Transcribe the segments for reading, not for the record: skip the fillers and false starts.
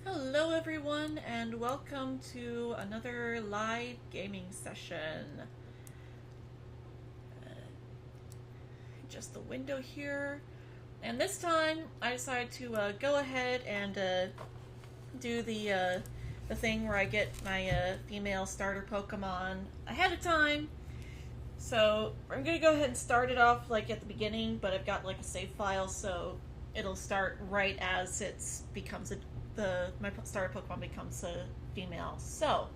Hello everyone and welcome to another live gaming session. Just the window here. And this time I decided to go ahead and do the thing where I get my female starter Pokemon ahead of time. So I'm gonna go ahead and start it off like at the beginning, but I've got like a save file, so it'll start right as it becomes my starter Pokemon becomes a female. So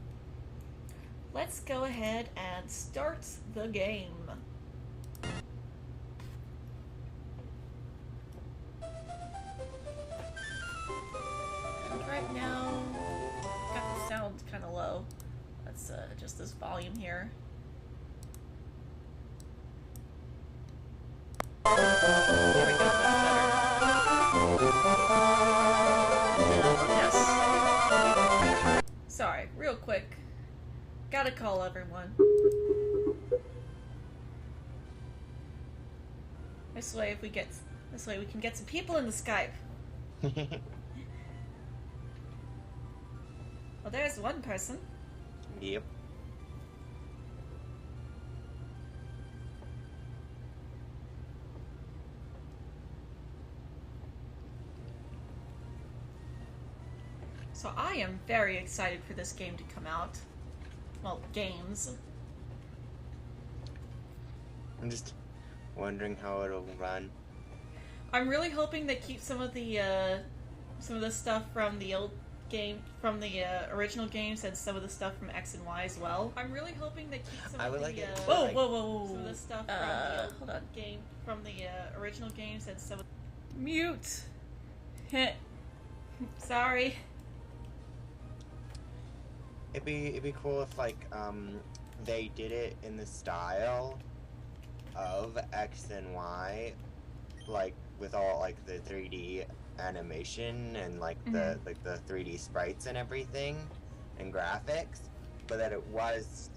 let's go ahead and start the game. And right now, got the sound kind of low. Let's adjust this volume here. There we go, that's better. Yes. Sorry, real quick. Gotta call everyone. This way we can get some people in the Skype. Well, there's one person. Yep. So I am very excited for this game to come out. Well, games. I'm just wondering how it'll run. I'm really hoping they keep some of the stuff from the old game, from the original games, and some of the stuff from X and Y as well. I'm really hoping they keep some of the whoa. Some of the stuff from the old game, from the original games, and some of mute. Sorry. It'd be cool if they did it in the style of X and Y, like with all like the 3D animation and like the 3D sprites and everything and graphics, but that it was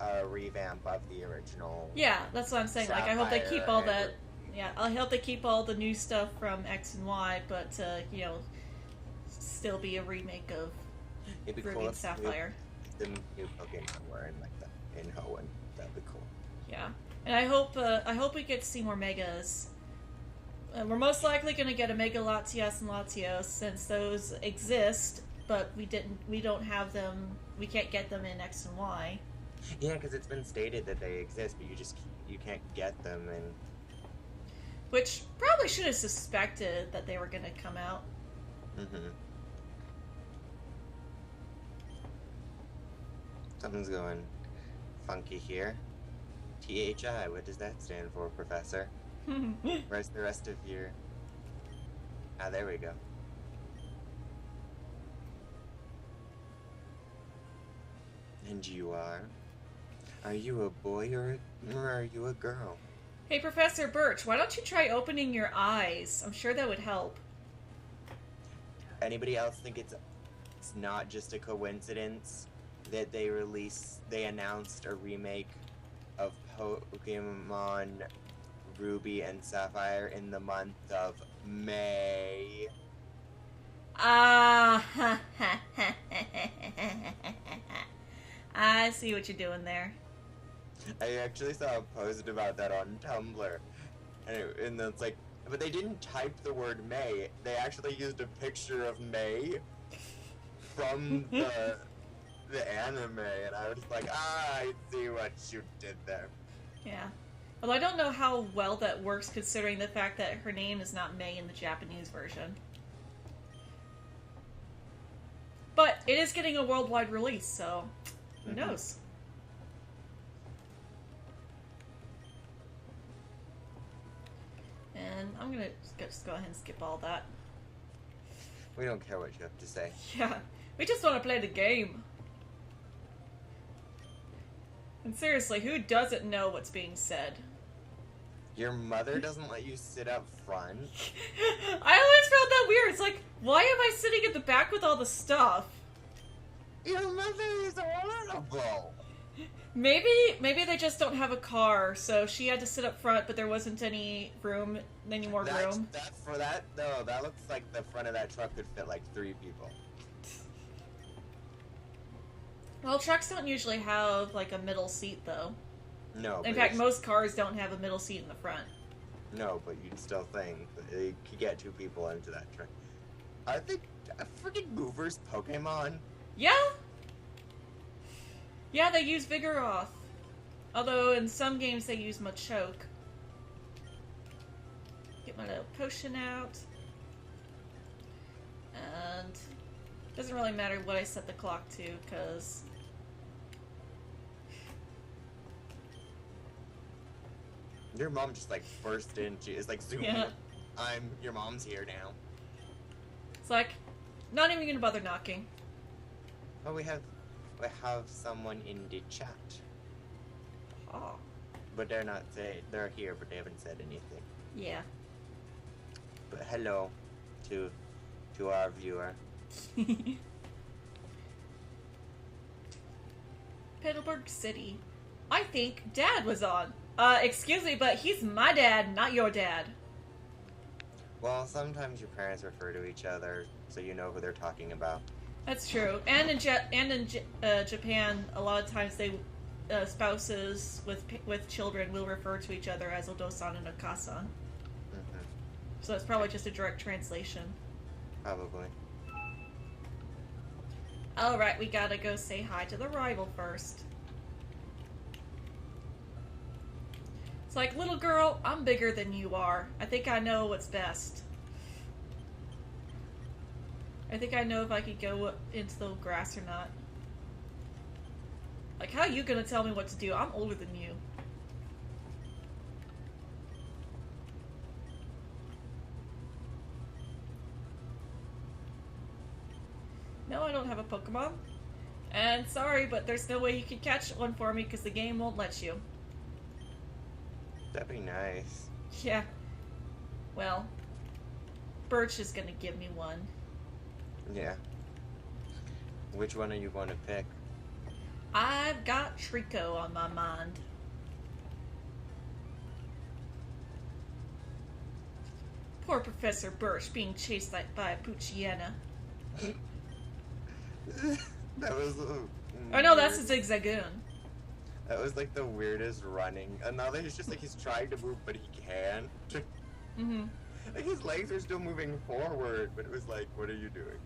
a revamp of the original. Yeah, that's what I'm saying. Saphire, like, I hope they keep all that. Yeah, I hope they keep all the new stuff from X and Y, but you know, still be a remake of It'd be Ruby cool and if Sapphire. the new Pokemon were in Hoenn. That'd be cool. Yeah, and I hope we get to see more Megas. We're most likely going to get a Mega Latias and Latios since those exist, but we don't have them. We can't get them in X and Y. Yeah, because it's been stated that they exist, but you can't get them in. Which probably should have suspected that they were going to come out. Mm-hmm. Something's going funky here. THI, what does that stand for, Professor? Where's the rest of your... Ah, there we go. And you are? Are you a boy or are you a girl? Hey, Professor Birch, why don't you try opening your eyes? I'm sure that would help. Anybody else think it's not just a coincidence that they announced a remake of Pokemon Ruby and Sapphire in the month of May? I see what you're doing there. I actually saw a post about that on Tumblr, and it's like, but they didn't type the word May. They actually used a picture of May from the anime, and I was like, I see what you did there. Yeah. Well, I don't know how well that works considering the fact that her name is not May in the Japanese version. But it is getting a worldwide release, so who knows? And I'm gonna just go ahead and skip all that. We don't care what you have to say. Yeah, we just want to play the game. And seriously, who doesn't know what's being said? Your mother doesn't let you sit up front? I always felt that weird. It's like, why am I sitting at the back with all the stuff? Your mother is horrible! Maybe they just don't have a car, so she had to sit up front, but there wasn't any more room. No, that looks like the front of that truck could fit like 3 people. Well, trucks don't usually have like a middle seat, though. No. In fact, most cars don't have a middle seat in the front. No, but you'd still think that you could get 2 people into that truck. Are they freaking movers Pokemon? Yeah. Yeah, they use Vigoroth. Although in some games they use Machoke. Get my little potion out. And it doesn't really matter what I set the clock to, because your mom just like burst in. She is like, zoom. Yeah. Your mom's here now. It's like, not even gonna bother knocking. Oh, we have someone in the chat. Oh. But they're here, but they haven't said anything. Yeah. But hello to our viewer. Petalburg City. I think Dad was on. Excuse me, but he's my dad, not your dad. Well, sometimes your parents refer to each other, so you know who they're talking about. That's true. And in Japan, a lot of times spouses with children will refer to each other as Odo-san and Oka-san. Mm-hmm. So that's probably just a direct translation. Probably. Alright, we gotta go say hi to the rival first. It's like, little girl, I'm bigger than you are. I think I know what's best. I think I know if I could go into the grass or not. Like, how are you gonna tell me what to do? I'm older than you. No, I don't have a Pokemon. And sorry, but there's no way you can catch one for me because the game won't let you. That'd be nice. Yeah. Well, Birch is gonna give me one. Yeah. Which one are you going to pick? I've got Trico on my mind. Poor Professor Birch being chased by a Poochyena. That was... Oh no, that's a Zigzagoon. That was like the weirdest running. And now that he's just like, he's trying to move, but he can't. Mm-hmm. Like, his legs are still moving forward, but it was like, what are you doing?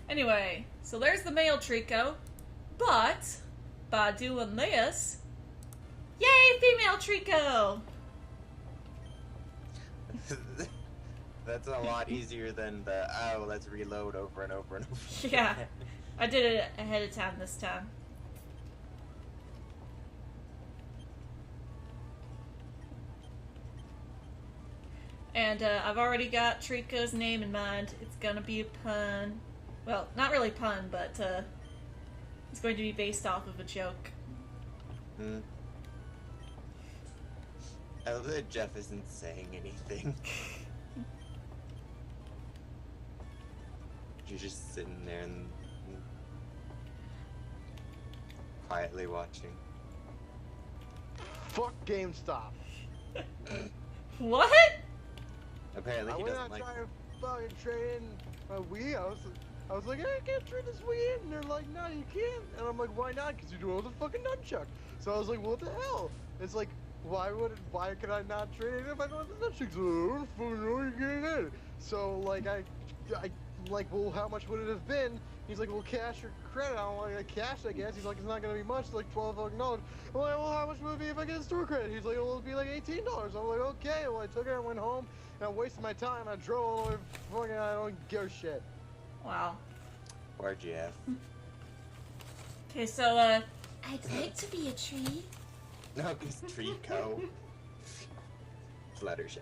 Anyway, so there's the male Trico, but by doing this, yay, female Trico! That's a lot easier than the, oh, let's reload over and over and over. Yeah, I did it ahead of time this time. And I've already got Trico's name in mind. It's gonna be a pun. Well, not really pun, but it's going to be based off of a joke. Hmm. I love that Jeff isn't saying anything. You're just sitting there and quietly watching. Fuck GameStop. What? Apparently he doesn't like... I went out trying to fucking trade in my Wii. I was like, hey, I can't trade this Wii in. And they're like, no, you can't. And I'm like, why not? Because you do all the fucking nunchuck. So I was like, what the hell? It's like, why could I not trade it if I don't have the nunchucks? I don't fucking know you're getting it. So like, I like, well, how much would it have been? He's like, well, cash or credit. I'm like, cash, I guess. He's like, it's not gonna be much. It's like $12 fucking dollars. I'm like, well, how much would it be if I get store credit? He's like, well, it'll be like $18. I'm like, okay. Well, I took it and went home, and I wasted my time. I drove all the way. Fucking, I don't give a shit. Wow. Poor Jeff. Okay, so I'd like to be a tree. No, because Trico. Fluttershy.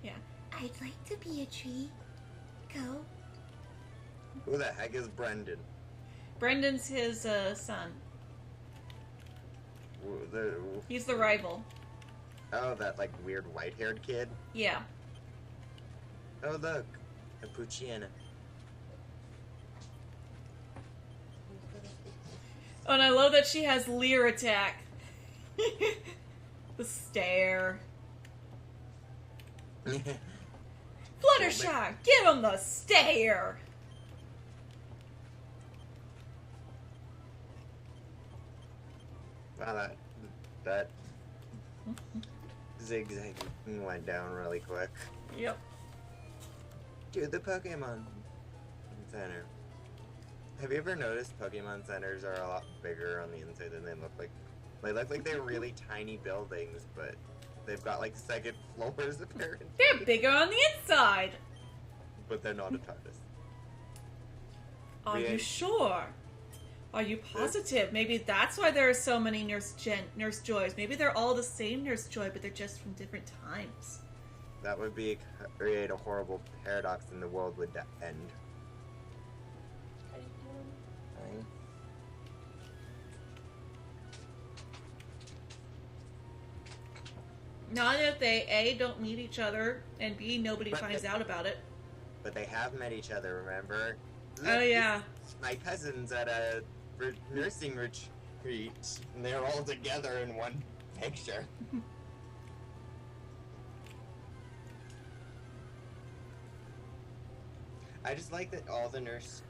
Yeah. I'd like to be a tree. Go. Who the heck is Brendan? Brendan's his son. He's the rival. Oh, that like weird white-haired kid. Yeah. Oh look, a Puchiana. Oh, and I love that she has Leer attack. The stare. Fluttershy, give him the stare! Wow, that zigzag went down really quick. Yep. Dude, the Pokemon Center. Have you ever noticed Pokemon Centers are a lot bigger on the inside than they look like? They look like they're really tiny buildings, but they've got like second floors apparently. They're bigger on the inside! But they're not a TARDIS. Are Yeah. you sure? Are you positive? Maybe that's why there are so many Nurse Joys. Maybe they're all the same Nurse Joy, but they're just from different times. That would create a horrible paradox and the world would end. Fine. Not if they, A, don't meet each other, and B, nobody But finds out about it. But they have met each other, remember? Oh, Look, yeah. it's my cousins at a nursing retreat, and they're all together in one picture. I just like that all the nurse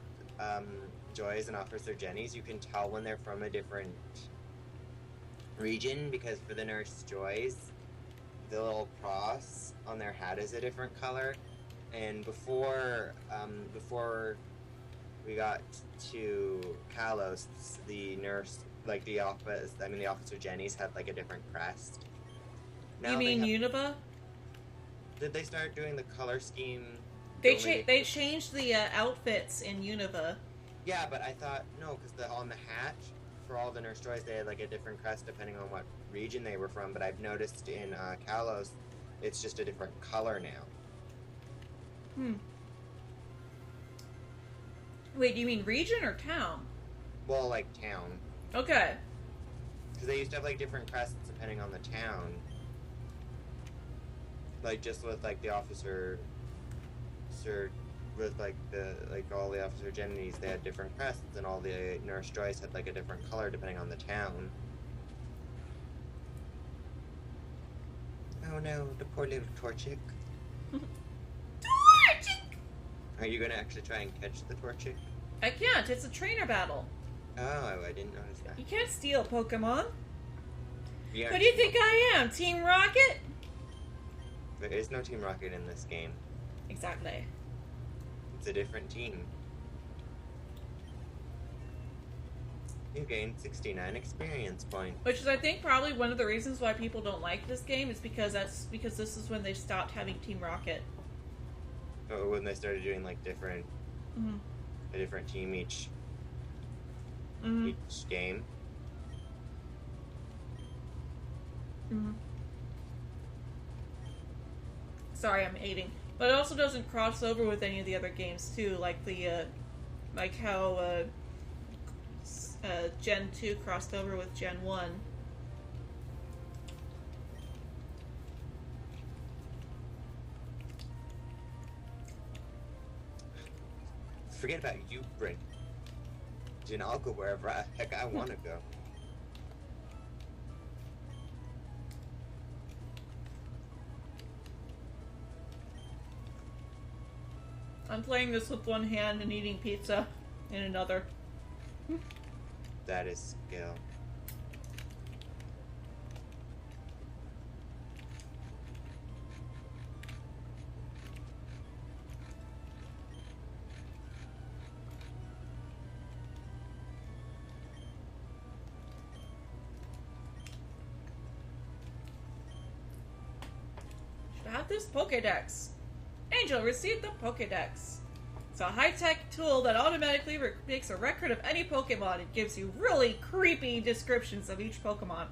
Joys and Officer Jennies, you can tell when they're from a different region, because for the nurse Joys, the little cross on their hat is a different color. And before we got to Kalos, the nurse, like the Officer Jennies had like a different crest. You mean Unova? Did they start doing the color scheme? They changed the outfits in Unova. Yeah, but I thought, no, because on the hat, for all the Nurse Joys, they had like a different crest depending on what region they were from, but I've noticed in Kalos, it's just a different color now. Wait, do you mean region or town? Well, like town. Okay. Because they used to have like different crests depending on the town. Like just with like the with all the Officer Jennies, they had different crests, and all the Nurse Joys had like a different color depending on the town. Oh no, the poor little Torchic. Torchic! Are you gonna actually try and catch the Torchic? I can't. It's a trainer battle. Oh, I didn't notice that. You can't steal Pokemon. Yeah, What do you think I am? Team Rocket? There is no Team Rocket in this game. Exactly. It's a different team. You gained 69 experience points. Which is, I think, probably one of the reasons why people don't like this game is because this is when they stopped having Team Rocket. Oh, when they started doing like different, Mm-hmm. a different team each game. Mm-hmm. Sorry, I'm eating. But it also doesn't cross over with any of the other games too, like the like how Gen 2 crossed over with Gen 1. Forget about you, Brent. Jen, I'll go wherever the heck I want to go. I'm playing this with one hand and eating pizza in another. That is skill. Should have this Pokédex. Angel received the Pokédex. It's a high-tech tool that automatically makes a record of any Pokemon. It gives you really creepy descriptions of each Pokemon.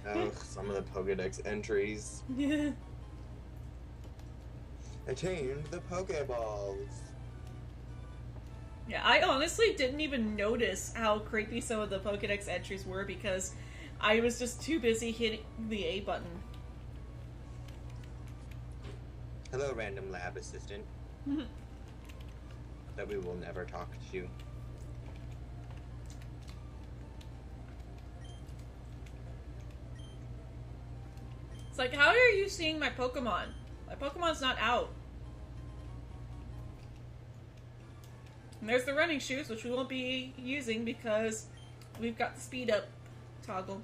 Oh, some of the Pokedex entries. Attained the Pokeballs. Yeah, I honestly didn't even notice how creepy some of the Pokédex entries were because I was just too busy hitting the A button. Hello, random lab assistant. That we will never talk to. It's like, how are you seeing my Pokemon? My Pokemon's not out. And there's the running shoes, which we won't be using because we've got the speed up toggle.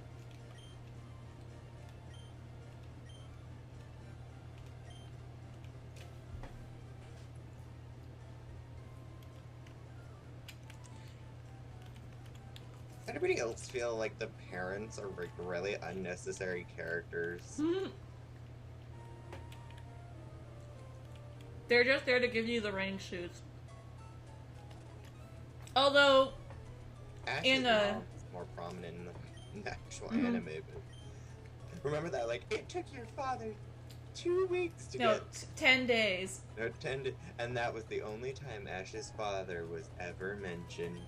Does anybody else feel like the parents are like really unnecessary characters? They're just there to give you the running shoes. Although, Ash's mom is more prominent in the actual anime, but remember that, like, it took your father 2 weeks to no, get... 10 days. No, 10 days. And that was the only time Ash's father was ever mentioned.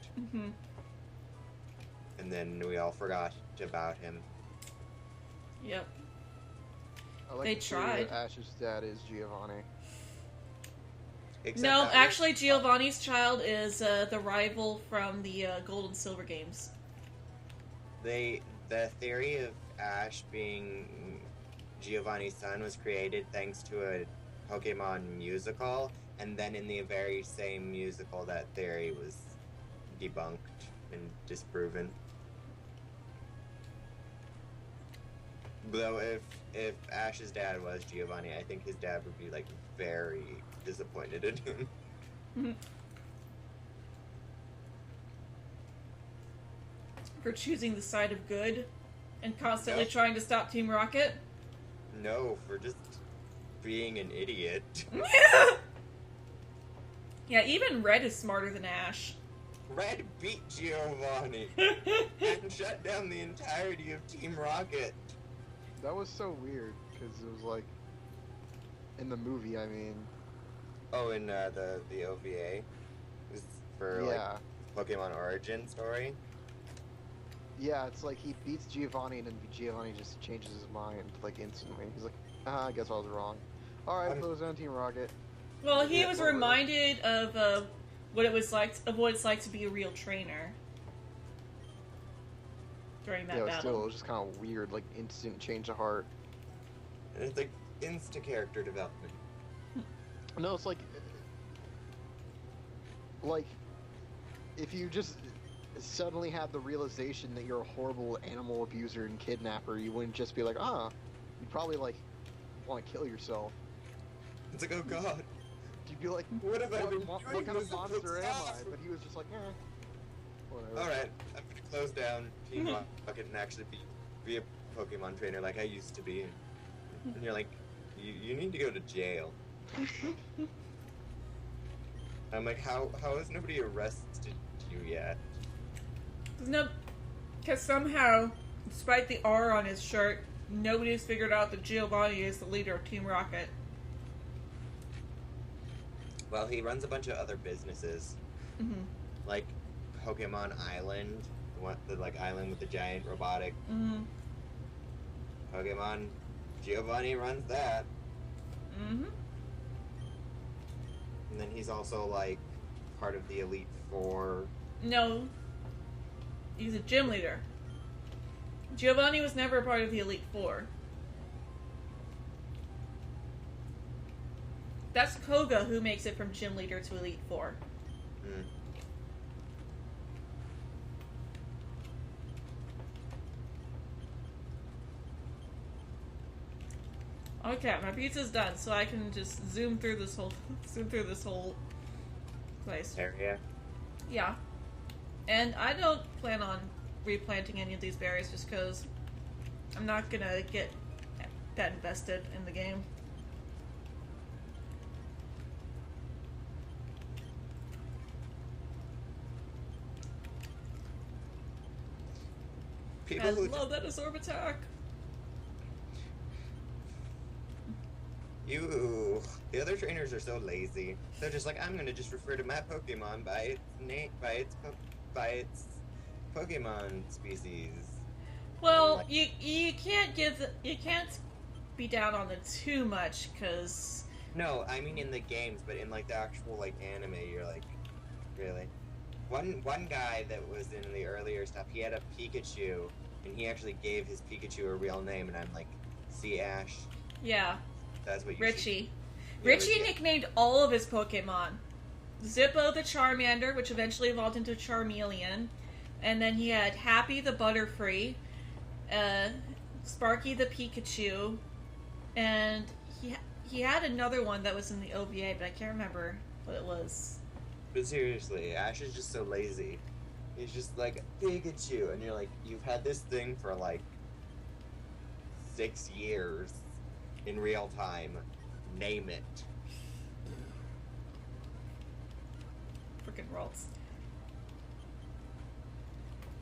And then we all forgot about him. Yep. I like They the theory tried. that Ash's dad is Giovanni. Except No, that was- actually, Giovanni's child is the rival from the Gold and Silver games. the theory of Ash being Giovanni's son was created thanks to a Pokemon musical, and then in the very same musical that theory was debunked and disproven. Though if Ash's dad was Giovanni, I think his dad would be like very disappointed in him. For choosing the side of good and constantly Yep. trying to stop Team Rocket. No, for just being an idiot. Yeah, even Red is smarter than Ash. Red beat Giovanni and shut down the entirety of Team Rocket. That was so weird, because it was like, in the movie, I mean. Oh, in the OVA? Is for Yeah. like Pokemon Origin story? Yeah, it's like he beats Giovanni and then Giovanni just changes his mind, like, instantly. He's like, I guess I was wrong. Alright, close down Team Rocket. Well, he Yeah, was totally. reminded of what it's like to be a real trainer during that Yeah, but battle. still, it was just kind of weird, like, instant change of heart. And it's like insta-character development. No, it's like, if you just suddenly had the realization that you're a horrible animal abuser and kidnapper, you wouldn't just be like, you'd probably, like, want to kill yourself. It's like, oh god, You'd be like, what have I been what doing? kind of This is monster am I? awesome. But he was just like, whatever. Alright, I'm gonna close down Team Rocket and actually be a Pokemon trainer like I used to be. And you're like, you need to go to jail. I'm like, how has nobody arrested you yet? No, because somehow, despite the R on his shirt, nobody's figured out that Giovanni is the leader of Team Rocket. Well, he runs a bunch of other businesses, like Pokemon Island, the like island with the giant robotic Pokemon. Giovanni runs that, and then he's also like part of the Elite Four. No, he's a gym leader. Giovanni was never a part of the Elite Four. That's Koga who makes it from gym leader to Elite Four. Okay, my pizza's done, so I can just zoom through this whole place. Area. Yeah. And I don't plan on replanting any of these berries just because I'm not gonna get that invested in the game. People I who love that absorb attack. the other trainers are so lazy. They're just like, I'm gonna just refer to my Pokemon by its name, by its Pokemon species. Well, you can't you can't be down on them too much, because... No, I mean in the games, but in like the actual like anime, you're like, really? One guy that was in the earlier stuff, he had a Pikachu, and he actually gave his Pikachu a real name, and I'm like, see Ash? Yeah. That's what you Richie. Yeah, Richie nicknamed all of his Pokemon. Zippo the Charmander, which eventually evolved into Charmeleon. And then he had Happy the Butterfree, Sparky the Pikachu, and he had another one that was in the OVA, but I can't remember what it was. But seriously, Ash is just so lazy. He's just like, Pikachu, and you're like, you've had this thing for like 6 years in real time. Name it. Freaking Ralts.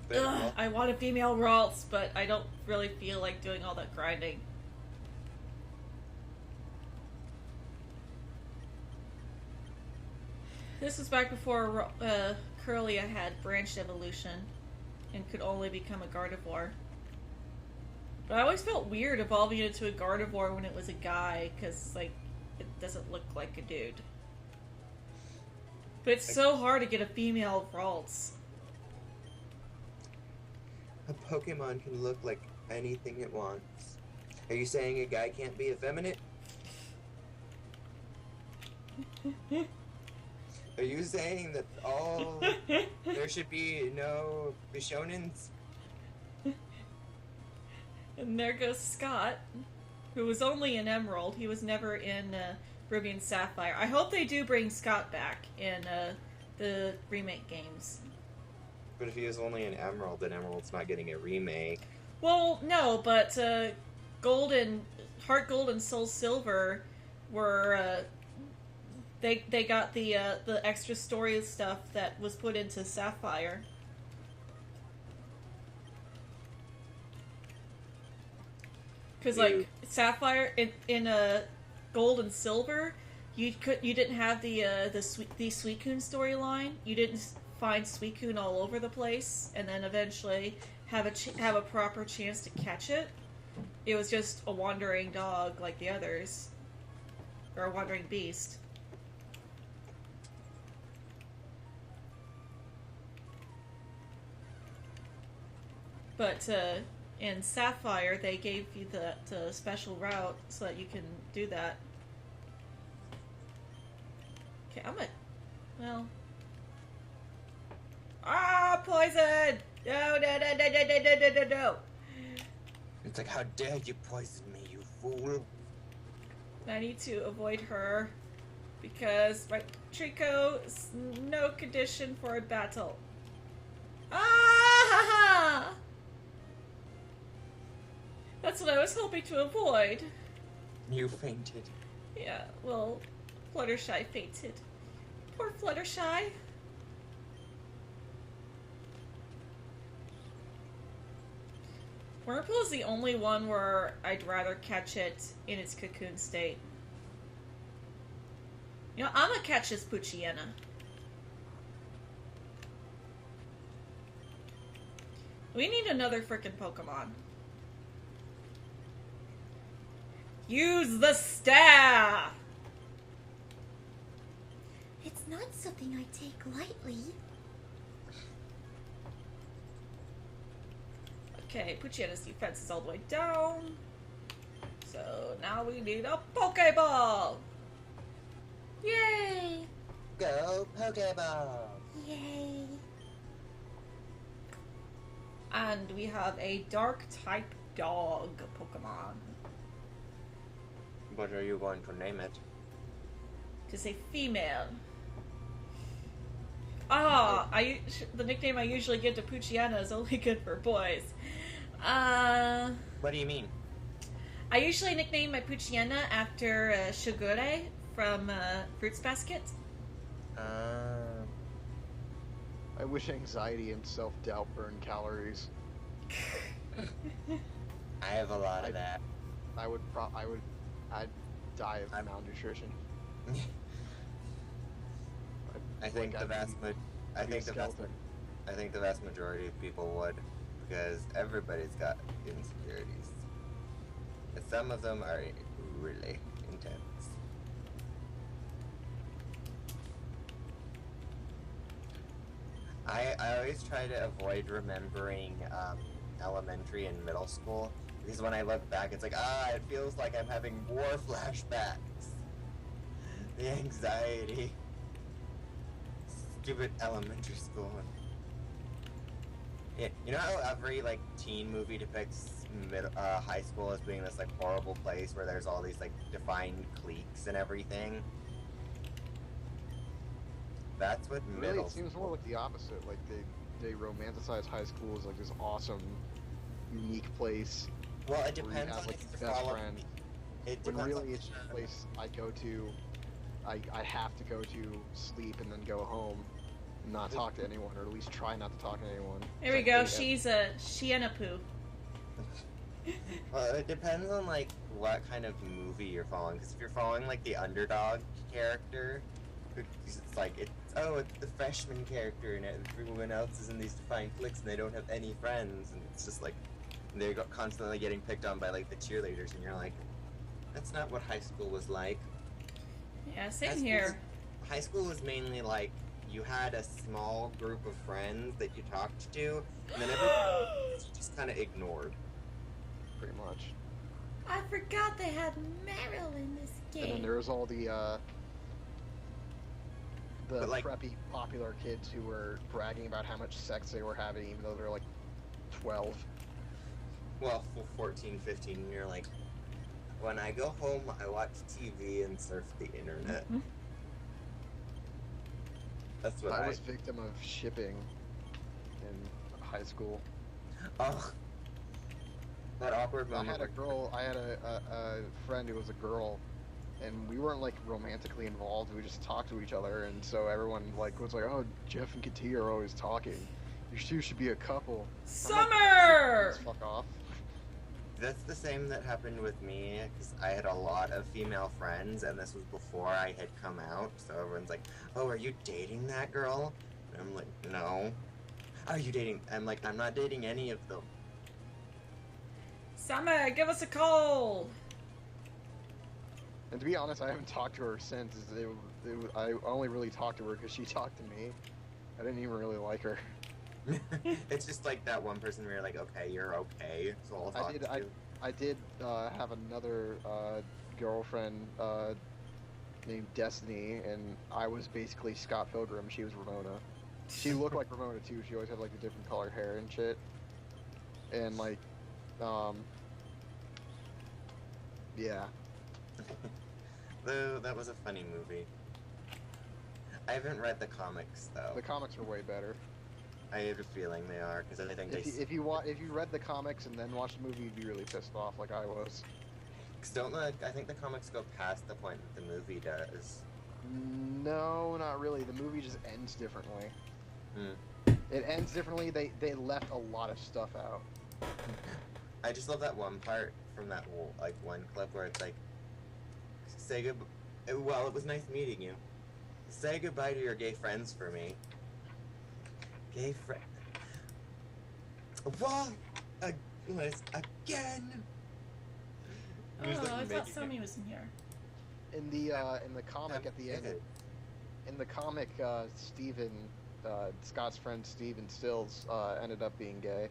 But, Ugh, well, I want a female Ralts, but I don't really feel like doing all that grinding. This was back before Curlia had branched evolution and could only become a Gardevoir. But I always felt weird evolving into a Gardevoir when it was a guy, because, like, it doesn't look like a dude. But it's so hard to get a female Ralts. a Pokemon can look like anything it wants. Are you saying a guy can't be effeminate? Are you saying that all there should be no Bishonins? And there goes Scott, who was only in Emerald. He was never in Ruby and Sapphire. I hope they do bring Scott back in the remake games. But if he was only in Emerald, then Emerald's not getting a remake. Well, no, but Heart Gold and Soul Silver were they got the extra story stuff that was put into Sapphire. Because like Sapphire in Gold and Silver, you didn't have the Suicune storyline. You didn't find Suicune all over the place, and then eventually have a proper chance to catch it. It was just a wandering dog like the others, or a wandering beast. But in Sapphire, they gave you the special route so that you can do that. Okay, well... Ah, poison! No. It's like, how dare you poison me, you fool! I need to avoid her because my Trico is no condition for a battle. Ah! That's what I was hoping to avoid. You fainted. Yeah, well, Fluttershy fainted. Poor Fluttershy. Wurmple is the only one where I'd rather catch it in its cocoon state. You know, I'm gonna catch this Poochyena. We need another frickin' Pokemon. Use the staff! It's not something I take lightly. Okay, Poochyena's defense is all the way down. So now we need a Pokeball! Yay! Go Pokeball! Yay. And we have a Dark-type dog Pokemon. What are you going to name it? To say female. Ah, the nickname I usually give to Poochyena is only good for boys. What do you mean? I usually nickname my Poochyena after Shigure from Fruits Basket. I wish anxiety and self-doubt burn calories. I have a lot of that. I'd die of malnutrition. I think the vast majority of people would. because everybody's got insecurities. And some of them are really intense. I always try to avoid remembering elementary and middle school, because when I look back, it's like, it feels like I'm having war flashbacks. The anxiety. Stupid elementary school. Yeah, you know how every like teen movie depicts high school as being this like horrible place where there's all these like defined cliques and everything? That's what Really, middle it seems more like the opposite. Like they romanticize high school as like this awesome, unique place. Well, it where you depends have on like if your you're best following. friend. It When depends really on it's just a place I go to. I have to go to sleep and then go home, and not talk to anyone, or at least try not to talk to anyone. There we It's go. like, She's a Shianapu. Well, it depends on like what kind of movie you're following. Because if you're following like the underdog character, because it's like it's the freshman character and everyone else is in these defined cliques and they don't have any friends, and it's just like they're constantly getting picked on by like the cheerleaders, and you're like, that's not what high school was like. Yeah, same here. High school was mainly like you had a small group of friends that you talked to, and then everyone else you just kind of ignored. pretty much. I forgot they had Meryl in this And then game. there was all the But, like- preppy popular kids who were bragging about how much sex they were having, even though they're like 12. Well, 14, 15, and you're like, when I go home, I watch TV and surf the internet. That's what I I... was victim of shipping in high school. Oh. That awkward I moment. had a friend who was a girl, and we weren't like romantically involved. We just talked to each other, and so everyone like was like, "Oh, Jeff and Katia are always talking. You two should be a couple." Summer! Fuck off. That's the same that happened with me, because I had a lot of female friends, and this was before I had come out, so everyone's like, oh, are you dating that girl? And I'm like, no. Are you dating? I'm like, I'm not dating any of them. Summer, give us a call! And to be honest, I haven't talked to her since. I only really talked to her because she talked to me. I didn't even really like her. It's just like that one person where you're like, okay, you're okay, so I'll talk to you. I did have another girlfriend named Destiny, and I was basically Scott Pilgrim. She was Ramona. She looked like Ramona too. She always had like the different colored hair and shit. And like, yeah. Though that was a funny movie. I haven't read the comics though. The comics were way better. I have a feeling they are, because I think If you read the comics and then watched the movie, you'd be really pissed off, like I was. I think the comics go past the point that the movie does. No, not really. The movie just ends differently. Hmm. It ends differently. They left a lot of stuff out. I just love that one part from that like one clip where it's like, say goodbye. Well, it was nice meeting you. Say goodbye to your gay friends for me. Gay friend. What? Again? Oh, He was, like, I thought making Sammy it- was in here. In the comic at the end, in the comic, Steven, Scott's friend Steven Stills, ended up being gay.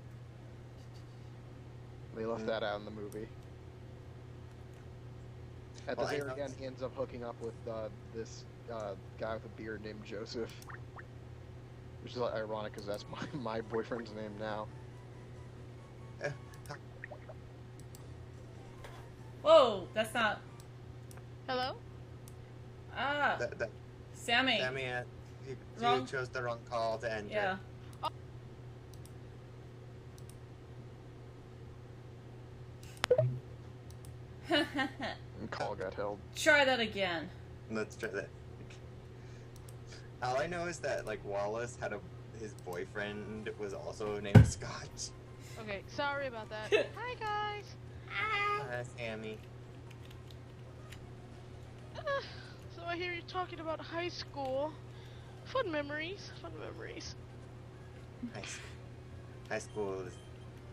They left that out in the movie. At the Well, I very know- end, he ends up hooking up with this guy with a beard named Joseph. Which is ironic because that's my boyfriend's name now. Whoa, that's not. Hello? Ah, Sammy. Sammy, you Wrong. chose the wrong call to end Yeah. And call got held. Try that again. Let's try that. All I know is that like Wallace had his boyfriend was also named Scott. Okay, sorry about that. Hi, guys. Sammy. So I hear you talking about high school. Fun memories. Fun memories. High school is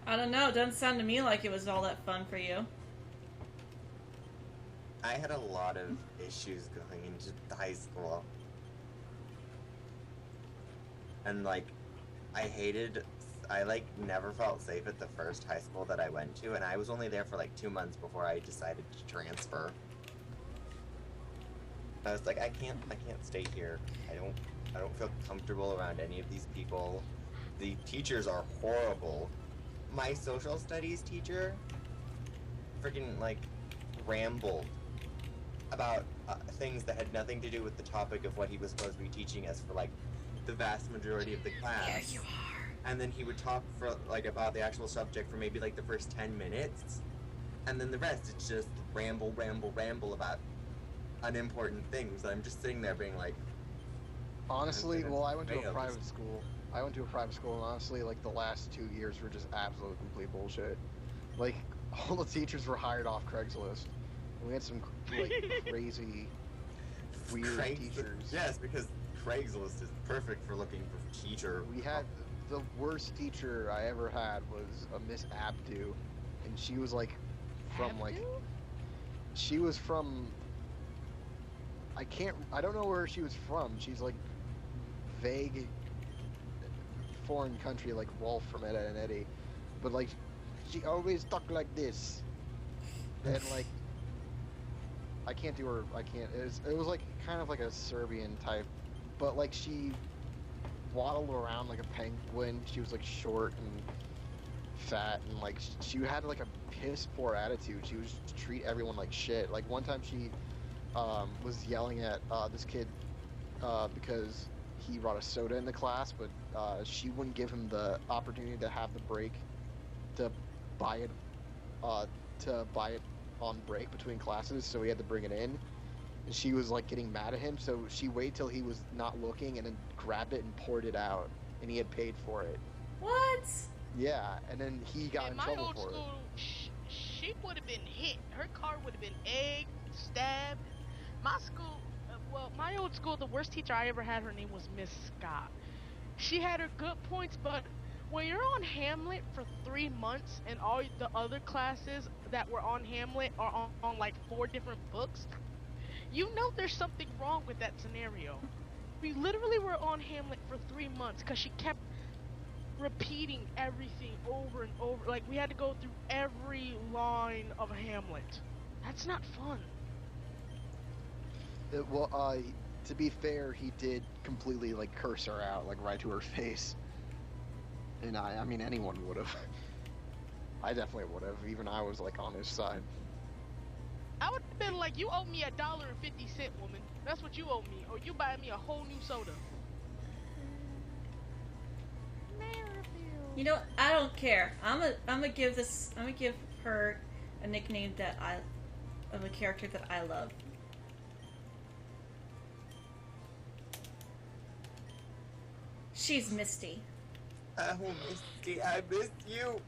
I don't know. It doesn't sound to me like it was all that fun for you. I had a lot of issues going into high school. And, like, I, like, never felt safe at the first high school that I went to, and I was only there for, like, 2 months before I decided to transfer. I was like, I can't stay here. I don't feel comfortable around any of these people. The teachers are horrible. My social studies teacher freaking, like, rambled about things that had nothing to do with the topic of what he was supposed to be teaching us for, like, the vast majority of the class. There you are. And then he would talk for, like, about the actual subject for maybe, like, the first 10 minutes. And then the rest, it's just ramble about unimportant things. I'm just sitting there being like... Honestly, well, I went to a fail private this. school. And honestly, like, the last 2 years were just absolute complete bullshit. Like, all the teachers were hired off Craigslist. We had some, like, crazy, weird teachers. Yes, because Craigslist is perfect for looking for teacher. We had, the worst teacher I ever had was a Miss Abdu. And she was, like, from, like... She was from... I don't know where she was from. She's, like, vague foreign country, like Wolf from Ed, Edd and Eddie. But, like, she always talked like this. And, like... I can't do her. It was like kind of like a Serbian type, but like she waddled around like a penguin. She was like short and fat, and like she had like a piss poor attitude. She was to treat everyone like shit. Like one time she was yelling at this kid because he brought a soda in the class, but she wouldn't give him the opportunity to have the break to buy it on break between classes, so he had to bring it in. And she was like getting mad at him, so she waited till he was not looking and then grabbed it and poured it out, and he had paid for it. What? Yeah, and then he got in trouble for school, it. She would have been hit. Her car would have been egged, stabbed. My school, my old school, the worst teacher I ever had, her name was Miss Scott. She had her good points, but when you're on Hamlet for 3 months and all the other classes that were on Hamlet are on like 4 different books, you know there's something wrong with that scenario. We literally were on Hamlet for 3 months because she kept repeating everything over and over. Like, we had to go through every line of Hamlet. That's not fun. To be fair, he did completely like curse her out, like right to her face. And I mean, anyone would have. I definitely would have. Even I was like on his side. I would have been like, you owe me $1.50, woman. That's what you owe me, or you buy me a whole new soda. You know, I don't care. I'm gonna give her a nickname of a character that I love. She's Misty. Oh, Misty, I missed you.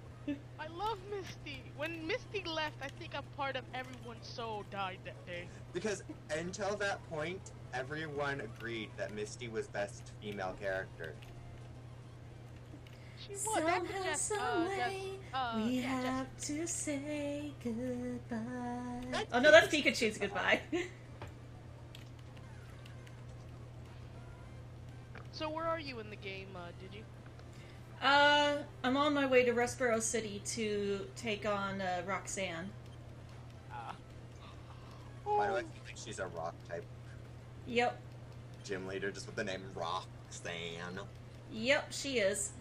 I love Misty. When Misty left, I think a part of everyone's soul died that day. Because until that point, everyone agreed that Misty was best female character. She was. Somehow, someway, we have to say goodbye. Oh no, that's Pikachu's goodbye. So where are you in the game, did you? I'm on my way to Rustboro City to take on Roxanne. Why do I feel like she's a rock type Yep. gym leader just with the name Roxanne? Yep, she is.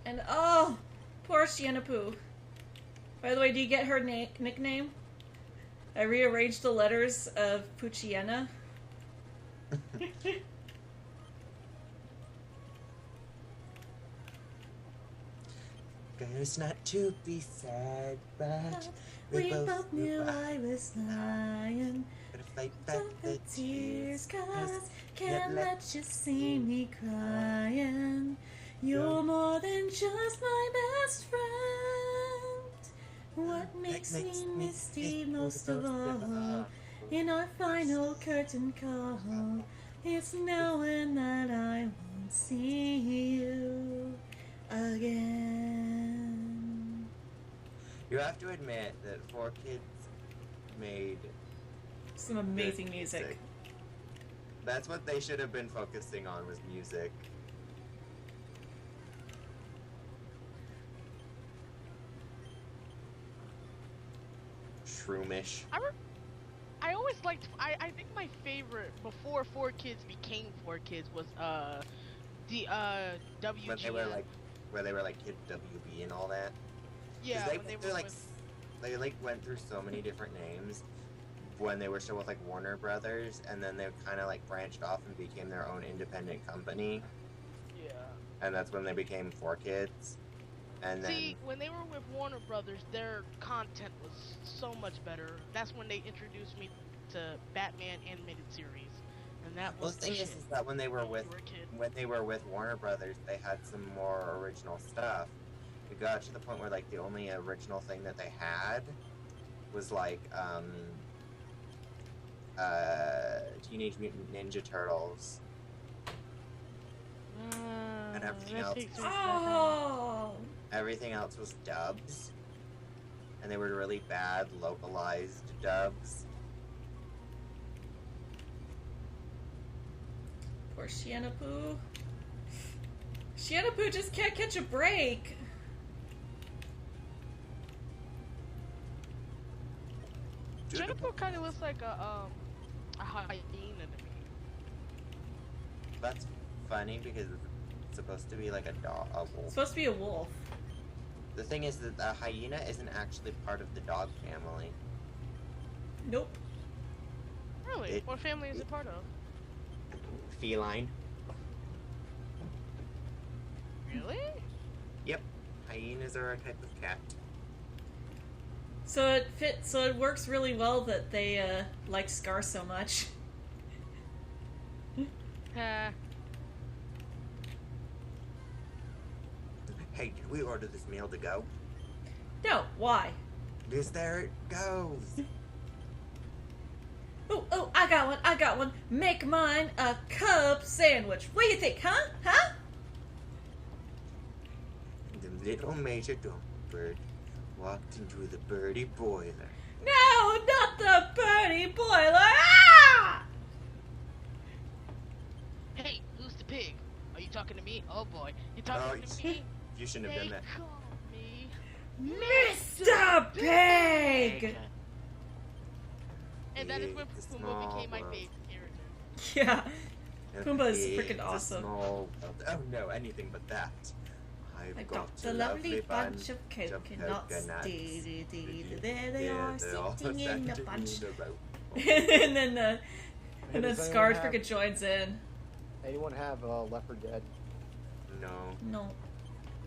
And oh, poor Sienna Poo. By the way, do you get her nickname? I rearranged the letters of Puchiena. It's not to be sad, but we both knew I was lying. Gotta fight back the tears, 'cause can't let you see me crying. You're more than just my best friend. What makes me misty most of all in our final curtain call, it's knowing that I won't see you again. You have to admit that 4Kids made Some amazing music. That's what they should have been focusing on, was music. Shroomish. I always liked. I think my favorite before 4Kids became 4Kids was the WGN. When they were like Kid WB and all that. Yeah, They, when they they're were like, with. they like went through so many different names when they were still with like Warner Brothers, and then they kind of like branched off and became their own independent company, Yeah. and that's when they became 4Kids. And then See, when they were with Warner Brothers, their content was so much better. That's when they introduced me to Batman animated series, and that well, was the thing shit. is that when they were with You were a kid. Warner Brothers, they had some more original stuff. It got to the point where like the only original thing that they had was like Teenage Mutant Ninja Turtles. And everything that else. takes me back on. Oh! Everything else was dubs, and they were really bad localized dubs. Poor Shiana Poo. Shiana Poo just can't catch a break. Jennifer kind of looks like a hyena to me. That's funny because it's supposed to be like a dog, a It's wolf. supposed to be a wolf. The thing is that the hyena isn't actually part of the dog family. Nope. Really? What family is it part of? Feline. Really? Yep. Hyenas are a type of cat. So it works really well that they like Scar so much. Hey, did we order this meal to go? No, why? Because there it goes. Oh, I got one. Make mine a Cub sandwich. What do you think, huh? Huh? The little Major Bird walked into the birdie boiler. No, not the birdie boiler! Ah! Hey, who's the pig? Are you talking to me? Oh boy, you Oh, talking to me? You shouldn't have They done that. call me Mr. Pig! And that is when It's a Pumbaa small became my world. Yeah. favorite character. Pumbaa's It's freaking a awesome. small world. Oh no, anything but that. I I've got a lovely bunch of coconuts. coconuts. There they are, they're all sitting in a sitting bunch. in a row. and then Hey, does Scar anyone have- freaking joins in. Anyone have Left 4 Dead? No. No,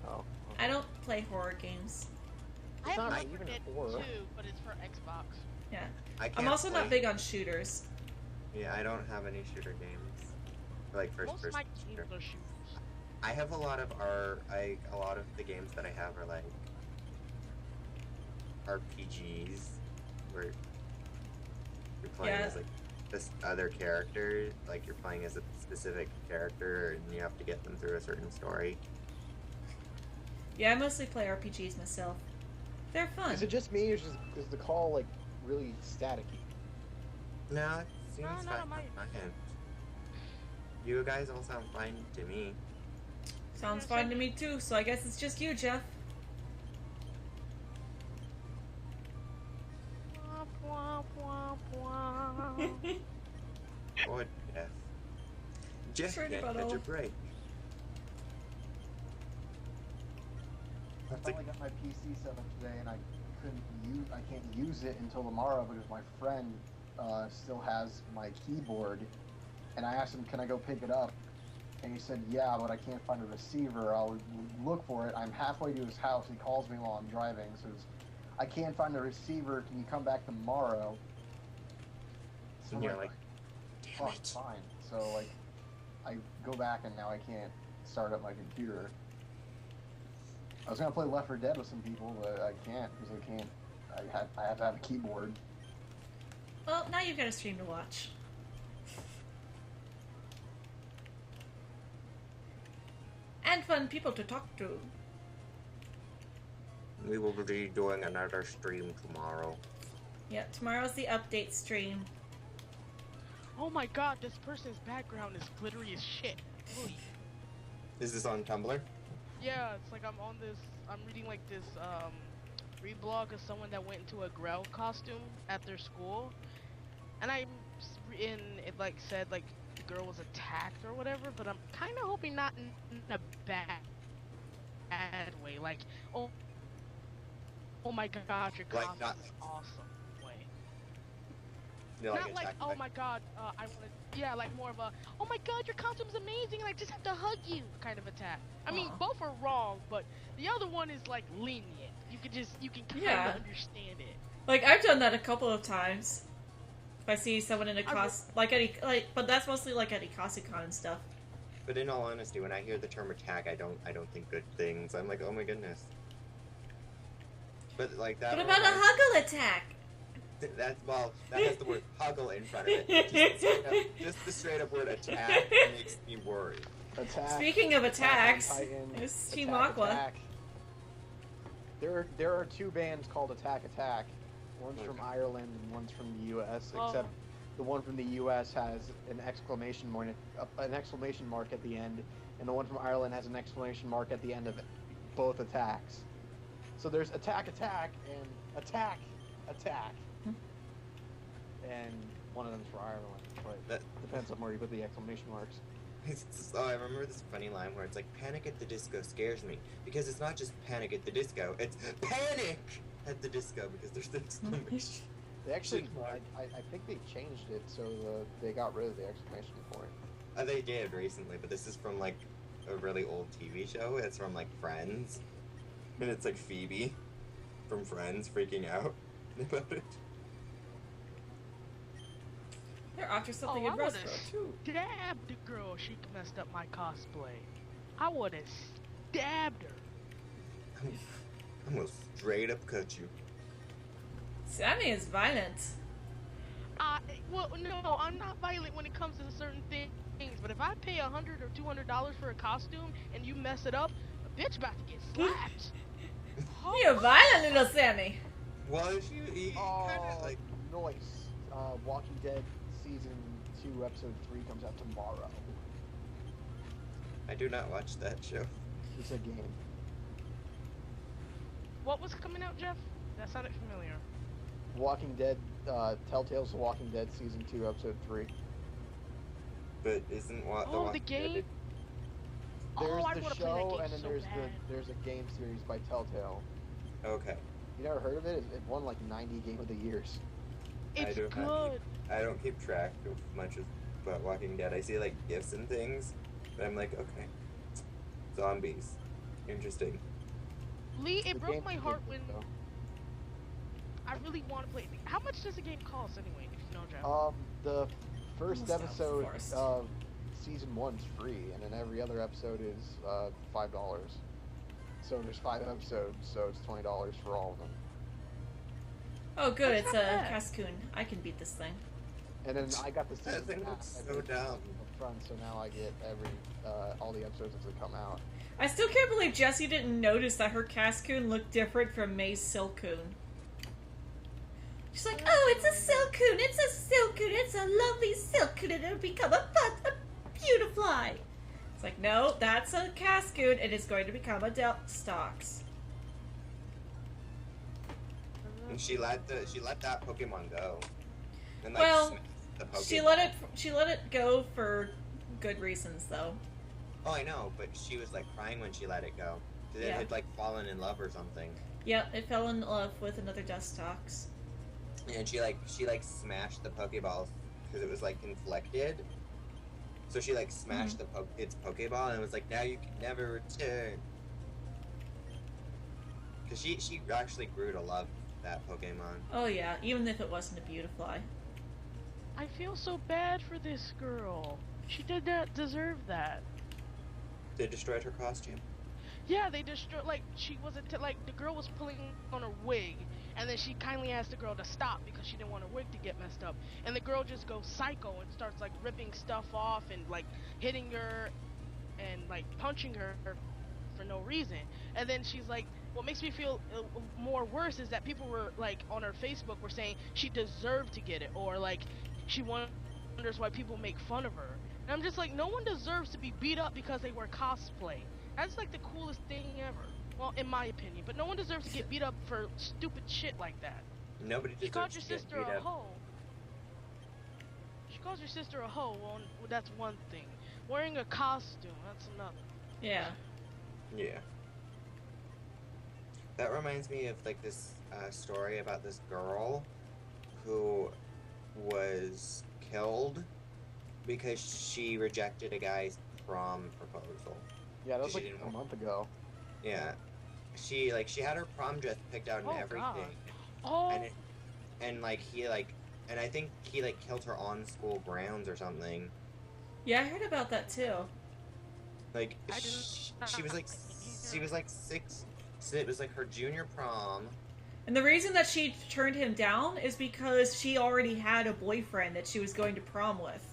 Oh. I don't play horror games. I have not Left even 4 Dead horror. 2, but it's for Xbox. Yeah. I can't I'm also not play- big on shooters. Yeah, I don't have any shooter games. Like first Most of person my games shooter. are shooters. I have a lot of a lot of the games that I have are like RPGs where you're playing Yeah. as like this other character, like you're playing as a specific character and you have to get them through a certain story. Yeah, I mostly play RPGs myself. They're fun. Is it just me, or is the call like really staticky? No, it seems No, fine not on my- my end. You guys all sound fine to me. Sounds fine to me too, so I guess it's just you, Jeff. Wah, wah, wah, wah. Or Jeff. Jeff Sorry can't about catch all. a break. I finally got my PC set up today, and I can't use it until tomorrow because my friend still has my keyboard, and I asked him, can I go pick it up? And he said, yeah, but I can't find a receiver. I'll look for it. I'm halfway to his house. He calls me while I'm driving, so I can't find a receiver. Can you come back tomorrow? So And you're I'm like, damn oh, it. fine. So like, I go back and now I can't start up my computer. I was gonna play Left 4 Dead with some people, but I can't because I can't. I have to have a keyboard. Well, now you've got a stream to watch. And fun people to talk to. We will be doing another stream tomorrow. Yep, tomorrow's the update stream. Oh my god, this person's background is glittery as shit. Ooh. Is this on Tumblr? Yeah, it's like I'm reading like this, reblog of someone that went into a Grell costume at their school. And it like said like the girl was attacked or whatever, but I'm kind of hoping not in a bad way. Like, oh my god, your Like, costume not- is awesome. Way. They're, Not like, attacked oh by- my god, I wanna, yeah, like more of a, oh my god, your costume's amazing and I just have to hug you kind of attack. I mean, Aw. both are wrong, but the other one is like lenient. You can kind of Yeah. understand it. Like, I've done that a couple of times. If I see someone in a but that's mostly like at Ikazucon and stuff. But in all honesty, when I hear the term attack, I don't think good things. I'm like, oh my goodness. But like that. What about a huggle attack? That has the word huggle in front of it. Just the straight up word attack makes me worry. Attack. Speaking of attacks, Attack on Titan, it's Team Attack, Aqua. Attack. There are two bands called Attack Attack. One's from Ireland and one's from the U.S. Oh. Except the one from the U.S. has an exclamation mark at the end, and the one from Ireland has an exclamation mark at the end of it. Both attacks. So there's Attack Attack and Attack Attack. And one of them's for Ireland, but That- depends on where you put the exclamation marks. Oh, I remember this funny line where it's like, Panic at the Disco scares me. Because it's not just Panic at the Disco, it's Panic at the Disco, because there's the exclamation. They actually, Mark. I think they changed it so they got rid of the exclamation point. They did recently, but this is from like a really old TV show. It's from like Friends. And it's like Phoebe from Friends freaking out about it. They're after something Oh, in I would've Rustboro too. stabbed the girl. She messed up my cosplay. I would have stabbed her. I'm gonna straight up cut you. Sammy is violent. Well, no, I'm not violent when it comes to certain things. But if I pay $100 or $200 for a costume and you mess it up, a bitch about to get slapped. You're violent, little Sammy. Well, he kind of like. Noise. Walking Dead Season 2, Episode 3 comes out tomorrow. I do not watch that show. It's a game. What was coming out, Jeff? That sounded familiar. Walking Dead, Telltale's The Walking Dead Season 2, Episode 3. But isn't what Oh, the game? There's I the wanna play that show, game and then so bad. there's a game series by Telltale. Okay. You never heard of it? It won like 90 Game of the Years. It's do have good. I don't keep track of much about Walking Dead. I see like gifs and things, but I'm like, okay, zombies, interesting. Lee, it The broke game's my pretty heart good, when though. I really want to play it. How much does the game cost anyway, if you know, Jeff? The first Almost episode outsourced. of Season 1's free, and then every other episode is $5. So there's 5 episodes, so it's $20 for all of them. Oh, good. That's It's not a bad. Cascoon. I can beat this thing. And then I got the That season thing pass looks every so dumb. up front, so now I get all the episodes as they come out. I still can't believe Jessie didn't notice that her Cascoon looked different from May's Silcoon. She's like, oh, it's a Silcoon. It's a Silcoon. It's a lovely Silcoon, and it'll become a Beautifly. It's like, no, that's a Cascoon, and it's going to become a Delpstox. And she let that Pokemon go. And, like, Well, smashed the Pokemon. She let it go for good reasons, though. Oh, I know, but she was like crying when she let it go. 'Cause it Yeah. had like fallen in love or something. Yep, it fell in love with another Dustox. And she smashed the Pokeball because it was like inflected. So she like smashed its Pokeball and was like, now you can never return. Because she actually grew to love that Pokemon. Oh yeah, even if it wasn't a Beautifly. I feel so bad for this girl. She did not deserve that. They destroyed her costume. Yeah, they destroyed, like, she wasn't, like, the girl was pulling on her wig, and then she kindly asked the girl to stop because she didn't want her wig to get messed up. And the girl just goes psycho and starts, like, ripping stuff off and, like, hitting her and, like, punching her for no reason. And then she's like, what makes me feel more worse is that people were like on her Facebook were saying she deserved to get it, or like she wonders why people make fun of her. And I'm just like, no one deserves to be beat up because they wear cosplay. That's like the coolest thing ever. Well, in my opinion, but no one deserves to get beat up for stupid shit like that. Nobody She called deserves your to get sister beat a up. hoe. She calls your sister a hoe. Well, that's one thing. Wearing a costume, that's another. Yeah. Yeah. That reminds me of like this story about this girl who was killed because she rejected a guy's prom proposal. Yeah, that was She like didn't a month ago. Yeah. She had her prom dress picked out and Oh, everything. God. Oh. And I think he like killed her on school grounds or something. Yeah, I heard about that too. Like I didn't- she was like 6. So it was like her junior prom. And the reason that she turned him down is because she already had a boyfriend that she was going to prom with.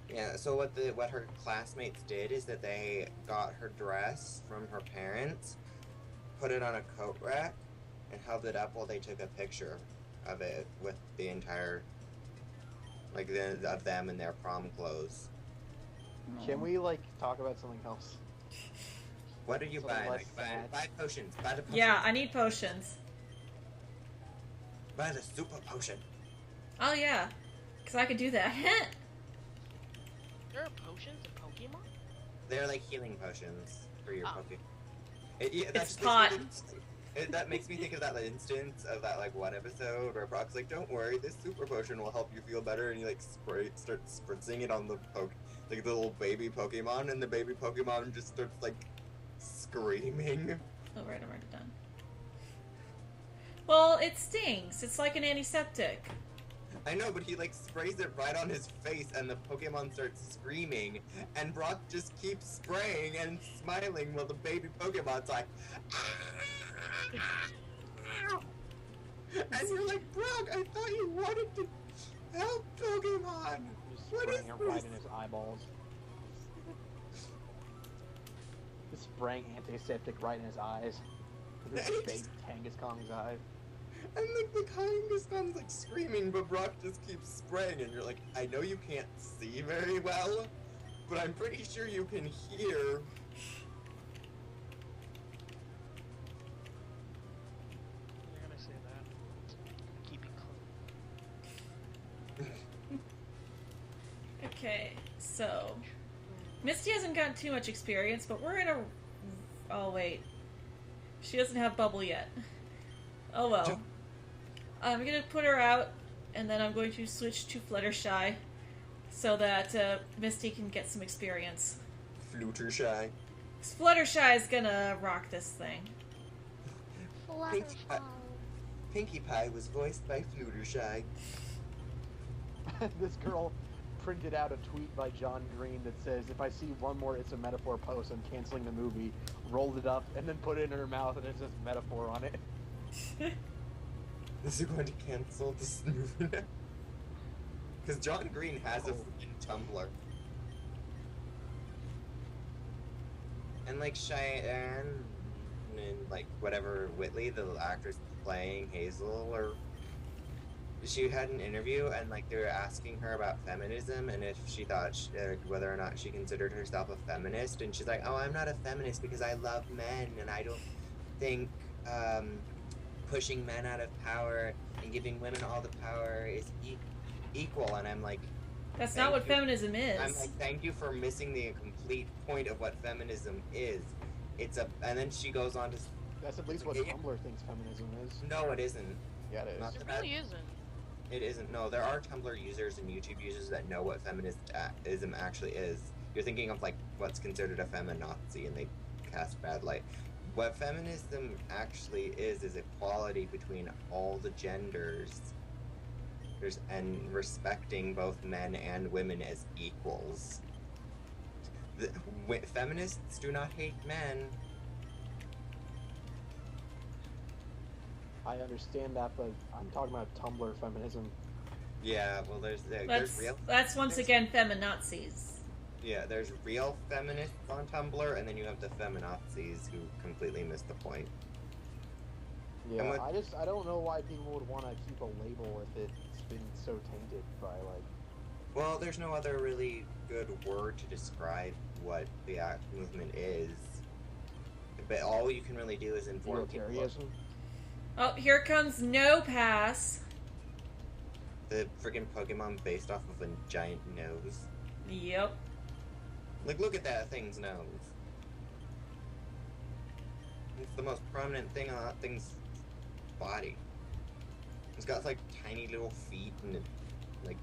Yeah, so what her classmates did is that they got her dress from her parents, put it on a coat rack, and held it up while they took a picture of it with the entire, like, of them in their prom clothes. Can we like talk about something else? What are you Something buying? less Like, buy sad. potions. Buy the potions. Yeah, I need potions. Buy the super potion. Oh yeah, because I could do that. There are potions in Pokemon? They're like healing potions for your Oh. Pokemon. Yeah, It's just pot. that makes me think of that instance of that like one episode where Brock's like, "Don't worry, this super potion will help you feel better," and he like start spritzing it on the like the little baby Pokemon, and the baby Pokemon just starts like screaming. Oh right, I'm already done. Well, it stings. It's like an antiseptic. I know, but he like sprays it right on his face, and the Pokemon starts screaming, and Brock just keeps spraying and smiling while the baby Pokemon's like, and you're like, Brock, I thought you wanted to help Pokemon. Just What is spraying it right this? in his eyeballs. Just spraying antiseptic right in his eyes. This big Kangaskong's eye. And like the Kangaskhan's like screaming, but Brock just keeps spraying, and you're like, I know you can't see very well, but I'm pretty sure you can hear. You're gonna say that. Keep it clean. Okay, so Misty hasn't gotten too much experience, but we're in a. Oh wait, she doesn't have bubble yet. Oh well. I'm gonna put her out, and then I'm going to switch to Fluttershy, so that Misty can get some experience. Fluttershy. 'Cause Fluttershy is gonna rock this thing. Pinkie Pie was voiced by Fluttershy. This girl printed out a tweet by John Green that says, if I see one more It's a Metaphor post, I'm canceling the movie, rolled it up, and then put it in her mouth, and it says metaphor on it. Is it going to cancel this movie now? Because John Green has a freaking Tumblr. And like Cheyenne and like whatever Whitley, the actress playing Hazel, or she had an interview and like they were asking her about feminism and if she thought whether or not she considered herself a feminist, and she's like, "Oh, I'm not a feminist because I love men and I don't think pushing men out of power and giving women all the power is equal." And I'm like, That's not what feminism is. I'm like, thank you for missing the complete point of what feminism is. And then she goes on to. That's at least what Tumblr thinks feminism is. No, it isn't. Yeah, it is. Not It that really isn't. It isn't. No, there are Tumblr users and YouTube users that know what feminism actually is. You're thinking of like what's considered a feminazi, and they cast bad light. What feminism actually is equality between all the genders. And respecting both men and women as equals. Feminists do not hate men. I understand that, but I'm talking about Tumblr feminism. Yeah, well, there's real. That's once again feminazis. Yeah, there's real feminists on Tumblr, and then you have the feminazis who completely miss the point. Yeah, what- I don't know why people would want to keep a label if it's been so tainted by like. Well, there's no other really good word to describe what the movement is. But all you can really do is inform people. Utilitarianism. Oh, here comes No Pass. The freaking Pokemon based off of a giant nose. Yep. Like, look at that thing's nose. It's the most prominent thing on that thing's body. It's got, like, tiny little feet and, like,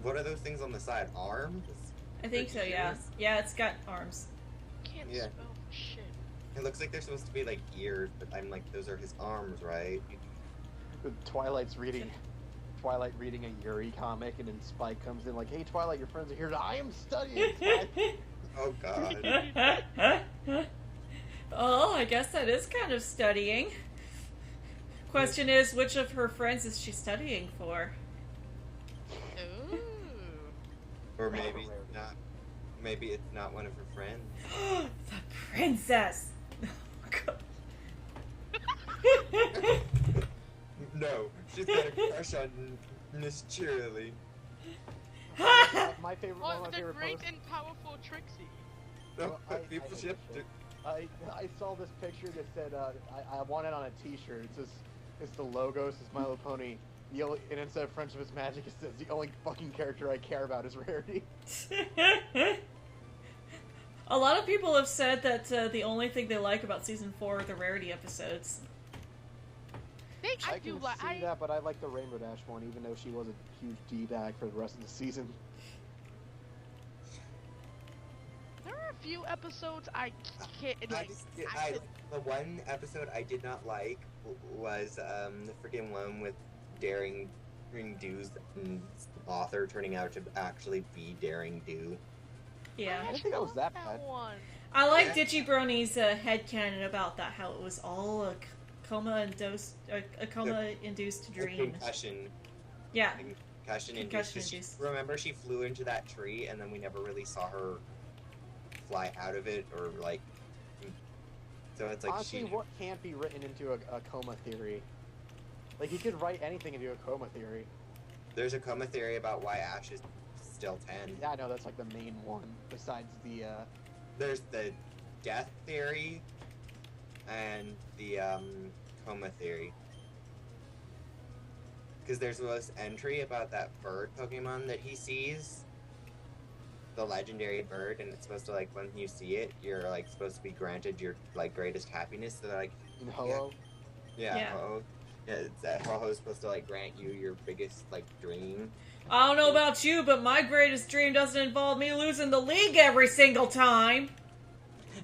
what are those things on the side? Arms? I think so, yeah. Yeah, it's got arms. Can't Yeah. spell for shit. It looks like they're supposed to be, like, ears, but I'm like, those are his arms, right? Twilight reading a Yuri comic, and then Spike comes in like, "Hey, Twilight, your friends are here. I am studying." Spike." Oh, God. Oh, I guess that is kind of studying. Question is, which of her friends is she studying for? Ooh. Or maybe not. Maybe it's not one of her friends. The princess! No, she's got a crush on Miss Cheerily. My favorite, one Oh, of my the favorite great posts. and powerful Trixie. No, I people hate ship. this shit. I saw this picture that said I want it on a T-shirt. It says it's the logo. It says My Little Pony. And instead of Friendship is Magic, it says the only fucking character I care about is Rarity. A lot of people have said that the only thing they like about season 4 are the Rarity episodes. I can do like. see that, but I like the Rainbow Dash one, even though she was a huge D-bag for the rest of the season. There are a few episodes I can't like. The one episode I did not like was the freaking one with Daring Do's author turning out to actually be Daring Do. Yeah. I think that was that bad. One. I like Digibrony's headcanon about that, how it was all a coma-induced dream. Concussion. Yeah. Concussion Concussion induced. induced. Remember, she flew into that tree, and then we never really saw her fly out of it, or like. So it's like Honestly, what can't be written into a coma theory? Like, you could write anything into a coma theory. There's a coma theory about why Ash is still 10. Yeah, I know, that's like the main one, besides the, There's the death theory and the coma theory. Because there's this entry about that bird Pokemon that he sees, the legendary bird, and it's supposed to, like, when you see it, you're like supposed to be granted your like greatest happiness. So like, in Ho-Oh. yeah, Ho-Oh. Yeah, that Ho-Ho's supposed to like grant you your biggest like dream. I don't know about you, but my greatest dream doesn't involve me losing the league every single time.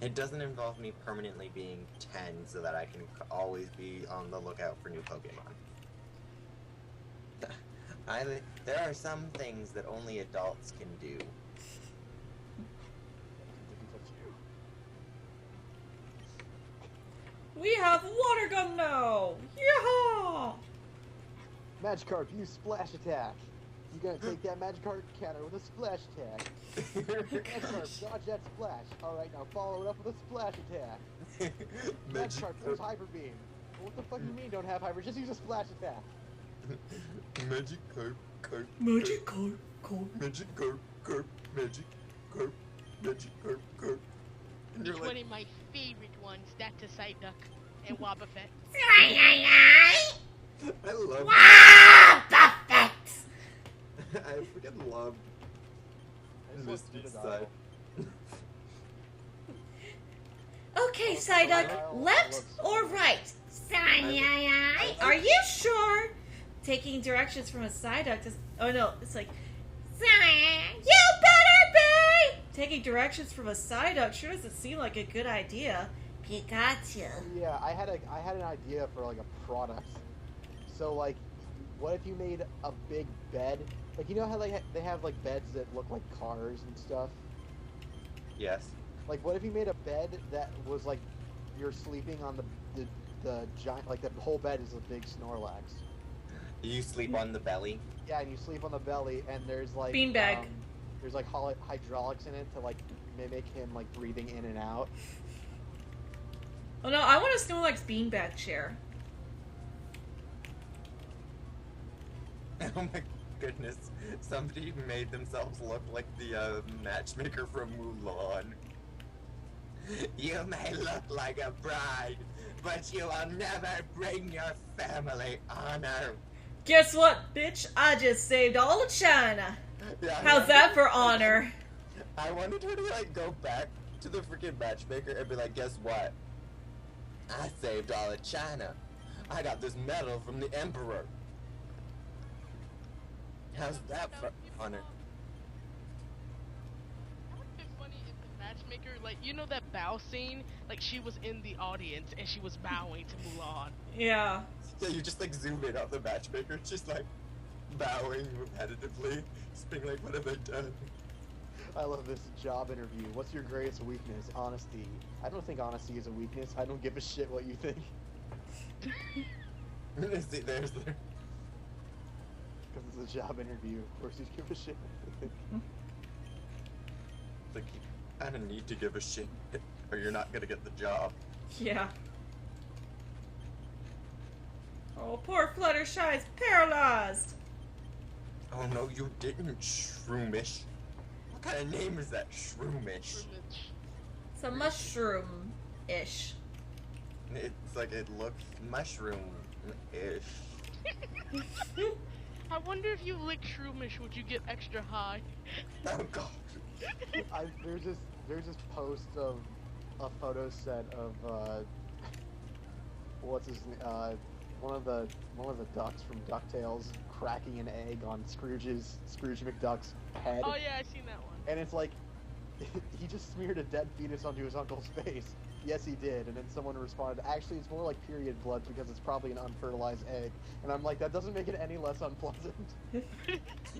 It doesn't involve me permanently being 10 so that I can always be on the lookout for new Pokemon. There are some things that only adults can do. We have water gun now! Yeehaw! Magikarp, use Splash Attack. You're gonna take that Magikarp counter with a Splash Attack. Magikarp, dodge that Splash. Alright, now follow it up with a Splash Attack. Magikarp, use Hyper Beam. What the fuck do you mean don't have Hyper? Just use a Splash Attack. Magikarp, carp, Magikarp, Magikarp, carp, Magikarp, Magikarp, carp. And It's you're one like, of my favorite ones. That's a Psyduck and Wobbuffet. I love Wobbuffet! I freaking love Misty's side. Okay, Psyduck, left or right? Are you sure? Taking directions from a Psyduck does... Oh no, it's like... You better be! Taking directions from a Psyduck sure doesn't seem like a good idea. Pikachu. Yeah, I had an idea for like a product. So like, what if you made a big bed? Like, you know how they have like beds that look like cars and stuff? Yes. Like, what if you made a bed that was like you're sleeping on the giant, like the whole bed is a big Snorlax. You sleep on the belly. Yeah, and you sleep on the belly, and there's like Beanbag. There's like hydraulics in it to like mimic him like breathing in and out. Oh no, I want a Snorlax beanbag chair. Oh my goodness. Somebody made themselves look like the matchmaker from Mulan. You may look like a bride, but you will never bring your family honor. Guess what, bitch? I just saved all of China. Yeah, How's that for honor? I wanted her to like go back to the freaking matchmaker and be like, guess what? I saved all of China. I got this medal from the emperor. How's that for honor? That would have been funny if the matchmaker, like, you know that bow scene? Like, she was in the audience and she was bowing to Mulan. Yeah. Yeah, you just like zoom in on the matchmaker, just like bowing repetitively, just being like, what have I done? I love this job interview. What's your greatest weakness? Honesty. I don't think honesty is a weakness. I don't give a shit what you think. See, there's the... Because it's a job interview. Of course you give a shit what you think. Like, you kind of need to give a shit, or you're not gonna get the job. Yeah. Oh, poor Fluttershy's paralyzed. Oh no, you didn't, Shroomish. What kind of name is that, Shroomish? Privilege. It's a mushroom-ish. It's like, it looks mushroom-ish. I wonder if you lick Shroomish, would you get extra high? Oh god. There's this post of a photo set of what's his one of the ducks from DuckTales cracking an egg on Scrooge McDuck's head. Oh yeah, I seen that one. And it's like he just smeared a dead fetus onto his uncle's face. Yes, he did. And then someone responded, actually, it's more like period blood because it's probably an unfertilized egg. And I'm like, that doesn't make it any less unpleasant.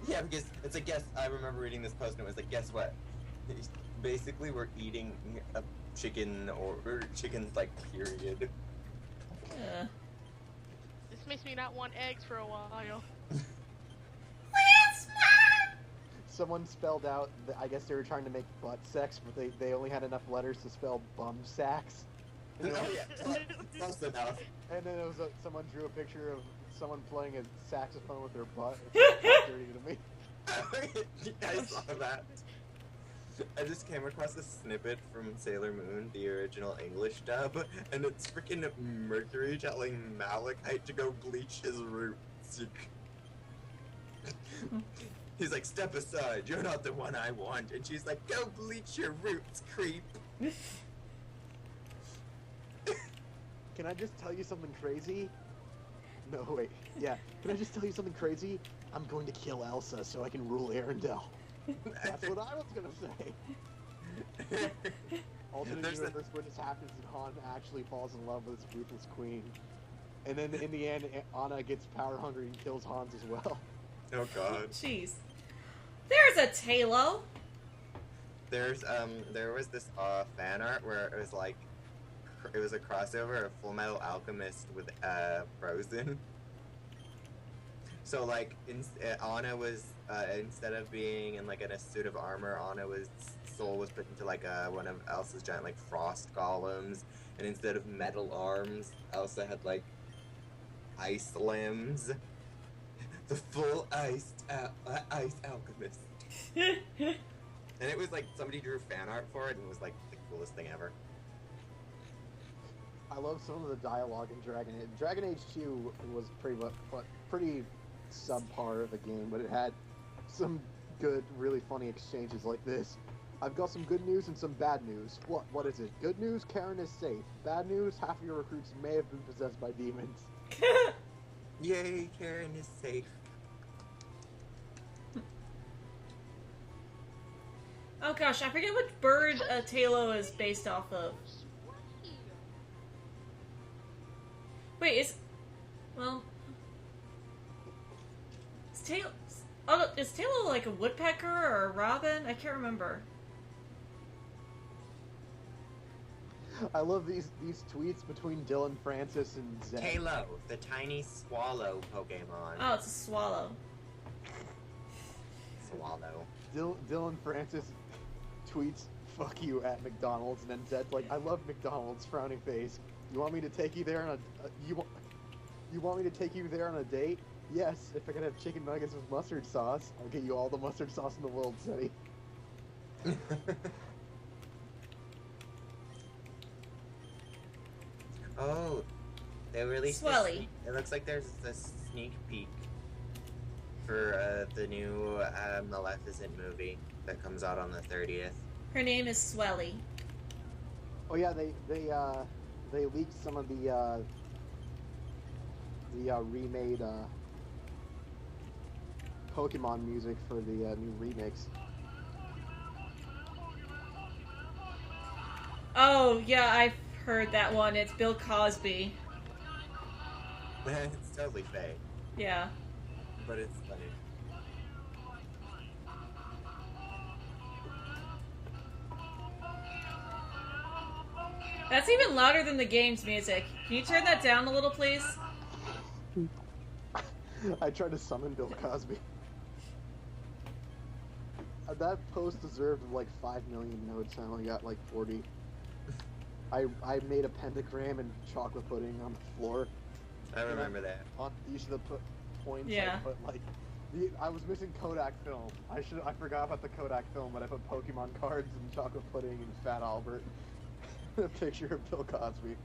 Yeah, because it's a guess. I remember reading this post and it was like, guess what? Basically, we're eating a chicken or chicken's like period. This makes me not want eggs for a while. Someone spelled out, I guess they were trying to make butt sex, but they only had enough letters to spell bum sacks. Oh yeah, close enough. And then it was someone drew a picture of someone playing a saxophone with their butt. It's like, dirty to me. I saw that. I just came across a snippet from Sailor Moon, the original English dub, and it's freaking Mercury telling Malachite to go bleach his roots. He's like, step aside, you're not the one I want. And she's like, go bleach your roots, creep. Can I just tell you something crazy? No, wait. Yeah. Can I just tell you something crazy? I'm going to kill Elsa so I can rule Arendelle. That's what I was gonna say. Alternate universe where this happens and Han actually falls in love with his ruthless queen. And then in the end, Anna gets power hungry and kills Hans as well. Oh god. Jeez. There's a Talo. There was this fan art where it was like, it was a crossover of Full Metal Alchemist with Frozen. So like, Anna was instead of being in like in a suit of armor, Anna's soul was put into like one of Elsa's giant like frost golems, and instead of metal arms, Elsa had like ice limbs. The full ice alchemist. And it was like somebody drew fan art for it, and it was like the coolest thing ever. I love some of the dialogue in Dragon Age. Dragon Age 2 was pretty subpar of a game, but it had some good, really funny exchanges like this. I've got some good news and some bad news. What is it? Good news, Karen is safe. Bad news, half of your recruits may have been possessed by demons. Yay, Karen is safe. Oh gosh, I forget which bird Talo is based off of. Wait, is Talo like a woodpecker or a robin? I can't remember. I love these tweets between Dylan Francis and Zed. Halo, the tiny swallow Pokemon. Oh, it's a swallow. Swallow. Dylan Francis tweets, "Fuck you" at McDonald's, and then Zed's like, "I love McDonald's," frowning face. You want me to take you there on you want me to take you there on a date? Yes, if I could have chicken nuggets with mustard sauce, I'll get you all the mustard sauce in the world, City. Oh, they released this Swelly. It looks like there's a sneak peek for the new Maleficent movie that comes out on the 30th. Her name is Swelly. Oh yeah, they leaked some of the remade Pokemon music for the new remix. Oh, yeah, I've heard that one. It's Bill Cosby. It's totally fake, Yeah. but it's funny. That's even louder than the game's music. Can you turn that down a little, please? I tried to summon Bill Cosby. That post deserved like 5 million notes. I only got like 40. I made a pentagram and chocolate pudding on the floor. I remember that. On each of the points, Yeah. I put like I was missing Kodak film. I forgot about the Kodak film, but I put Pokemon cards and chocolate pudding and Fat Albert. A picture of Bill Cosby.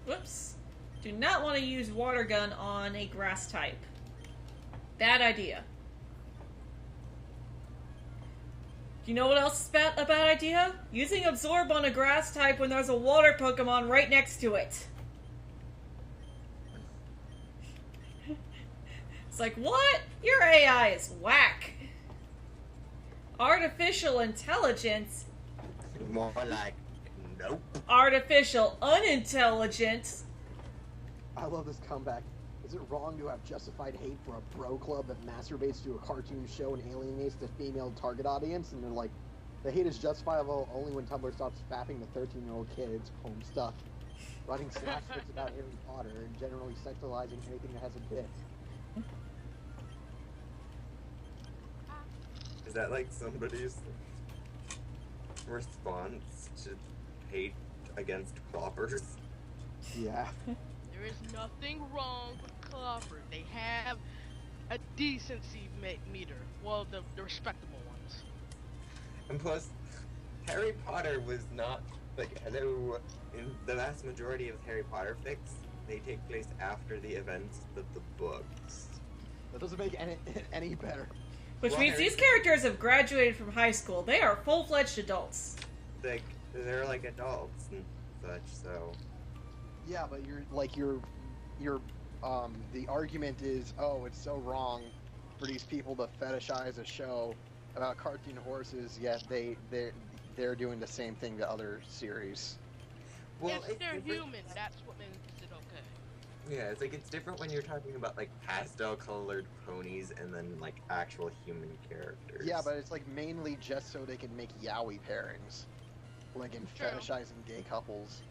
Whoops. Do not want to use water gun on a grass type. Bad idea. You know what else is a bad idea? Using Absorb on a grass type when there's a water Pokemon right next to it. It's like, what? Your AI is whack. Artificial intelligence? More like, nope. Artificial unintelligence? I love this comeback. Is it wrong to have justified hate for a bro club that masturbates to a cartoon show and alienates the female target audience? And they're like, the hate is justifiable only when Tumblr stops fapping to 13-year-old kids, home stuff, writing slapsticks about Harry Potter, and generally sexualizing anything that has a dick. Is that like somebody's response to hate against cloppers? Yeah. There is nothing wrong with Clopper. They have a decency meter. Well, the respectable ones. And plus, Harry Potter was not like hello. In the vast majority of Harry Potter fics, they take place after the events of the books. That doesn't make any better. Which Well, means these characters have graduated from high school. They are full-fledged adults. Like they're like adults and such. So Yeah, but the argument is, oh, it's so wrong for these people to fetishize a show about cartoon horses, yet they're doing the same thing to other series. well, if it's they're different- human, that's what makes it okay. Yeah, it's like it's different when you're talking about like pastel-colored ponies and then like actual human characters. Yeah, but it's like mainly just so they can make yaoi pairings, like in True. fetishizing gay couples.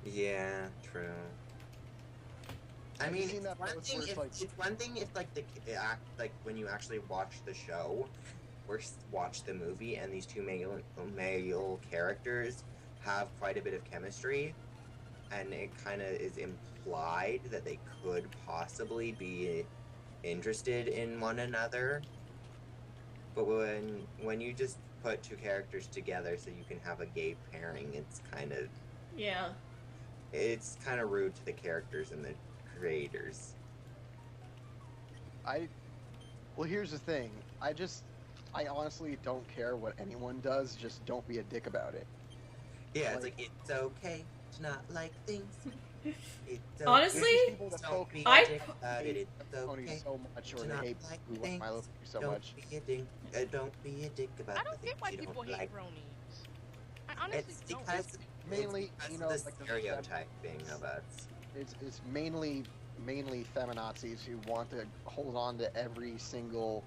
Yeah, true. I Have you mean, seen it's that one, post thing where it's if, like- it's one thing if like the act like when you actually watch the show or watch the movie and these two male characters have quite a bit of chemistry, and it kind of is implied that they could possibly be interested in one another. But when you just put two characters together so you can have a gay pairing, it's kind of rude to the characters and the creators. Well, here's the thing. I honestly don't care what anyone does. Just don't be a dick about it. Yeah, it's Like- like it's okay to not like things. It's okay. Honestly, People that Don't be I a dick about it. It's ponies okay so much, or to they not hate like Blue things. Milo so Don't much. be a dick. Don't be a dick about I the don't things get why you people don't hate like. bronies. I honestly It's don't. because Mainly, it's because you of know, the like the stereotyping of us. It's mainly feminazis who want to hold on to every single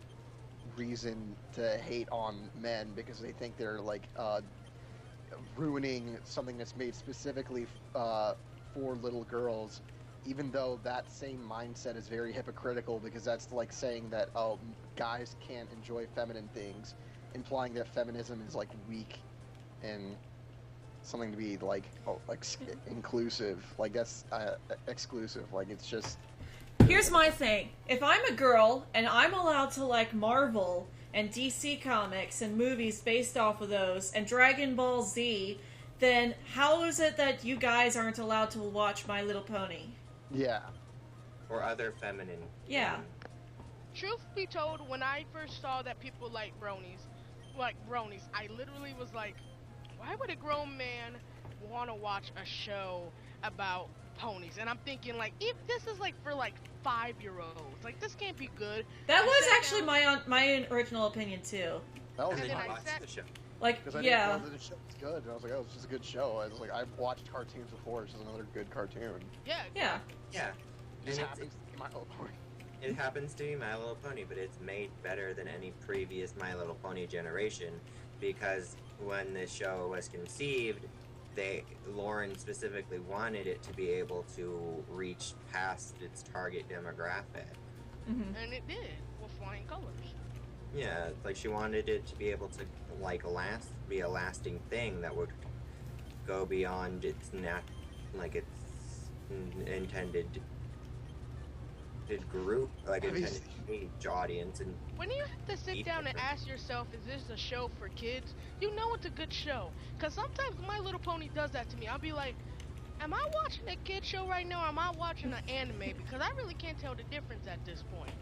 reason to hate on men because they think they're like ruining something that's made specifically for little girls, even though that same mindset is very hypocritical because that's like saying that guys can't enjoy feminine things implying that feminism is like weak and something to be like inclusive. Like that's exclusive. Like it's just. Here's my thing. If I'm a girl and I'm allowed to like Marvel and DC comics and movies based off of those and Dragon Ball Z, then how is it that you guys aren't allowed to watch My Little Pony? Yeah. Or other feminine. Yeah. Truth be told, when I first saw that people like bronies, I literally was like, why would a grown man want to watch a show about ponies? And I'm thinking, like, if this is like for like 5-year-olds, like this can't be good. That was actually my original opinion too. That was And then then you I watched said- the show. Like, because I yeah. didn't know that the show was good, and I was like, oh, it's just a good show. I was like, I've watched cartoons before. It's just another good cartoon. Yeah. Yeah. Yeah. It just And happens to be My Little Pony. it happens to be My Little Pony, but it's made better than any previous My Little Pony generation because when this show was conceived, Lauren specifically wanted it to be able to reach past its target demographic. Mm-hmm. And it did with flying colors. Yeah, like she wanted it to be able to be a lasting thing that would go beyond its intended group, like intended age audience, and When you have to sit down and ask yourself, is this a show for kids? You know it's a good show. Because sometimes My Little Pony does that to me. I'll be like, am I watching a kid show right now or am I watching an anime? Because I really can't tell the difference at this point.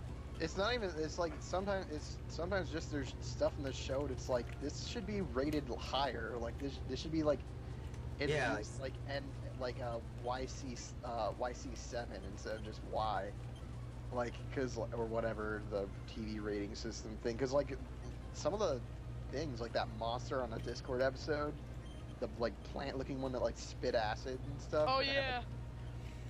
It's not even. It's like sometimes just there's stuff in the show that's like this should be rated higher. Like this should be like at Yeah, least like YC7 instead of just Y. Like because or whatever the TV rating system thing. Because like some of the things like that monster on the Discord episode, the like plant looking one that like spit acid and stuff. Oh yeah.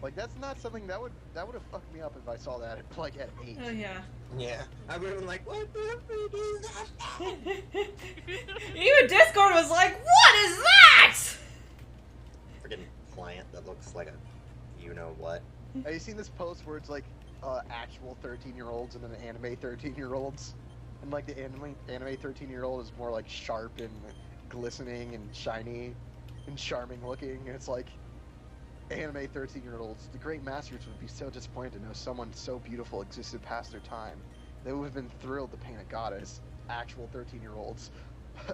Like that's not something that would have fucked me up if I saw that at, like at 8. Oh yeah. yeah, I would have been like, what the freak is that? Even Discord was like, what is that? Freaking plant that looks like a you know what. Have you seen this post where it's like actual 13-year-olds and then anime 13-year-olds? And like the anime 13-year-old is more like sharp and glistening and shiny and charming looking. And it's like anime 13-year-olds, the great masters would be so disappointed to know someone so beautiful existed past their time. They would have been thrilled to paint a goddess. Actual 13-year-olds.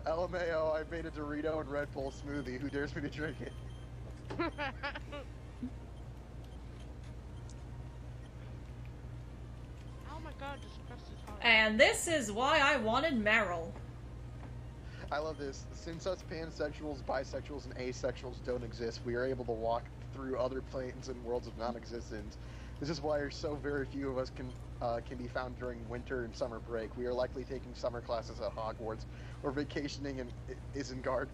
LMAO, I made a Dorito and Red Bull smoothie. Who dares me to drink it? Oh my god, this crust is hot. And this is why I wanted Meryl. I love this. Since us pansexuals, bisexuals, and asexuals don't exist, we are able to walk through other planes and worlds of non-existence. This is why so very few of us can be found during winter and summer break. We are likely taking Oh, summer classes at Hogwarts or vacationing in Isengard.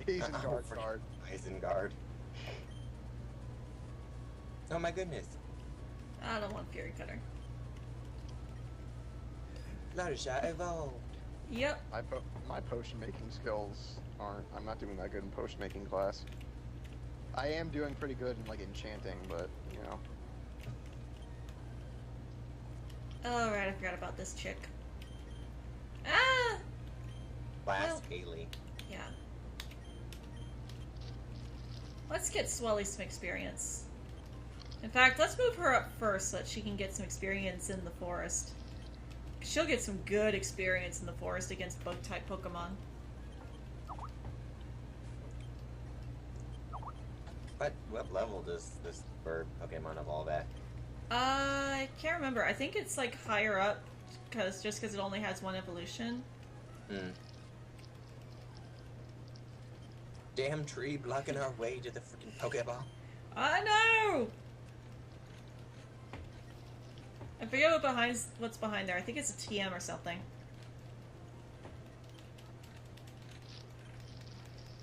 Isengard. Isengard. Oh my goodness. I don't want Fury Cutter. Fluttershy evolved. Yep. My potion making skills aren't. I'm not doing that good in potion making class. I am doing pretty good in like enchanting, but you know. Oh, right, I forgot about this chick. Ah! Last Well- Kaylee. Yeah. Let's get Swelly some experience. In fact, let's move her up first so that she can get some experience in the forest. She'll get some good experience in the forest against bug-type Pokemon. What level does this bird Pokemon evolve at? I can't remember. I think it's like higher up, because it only has one evolution. Hmm. Damn tree blocking our way to the freaking Pokeball. I know! I forget what's behind there. I think it's a TM or something.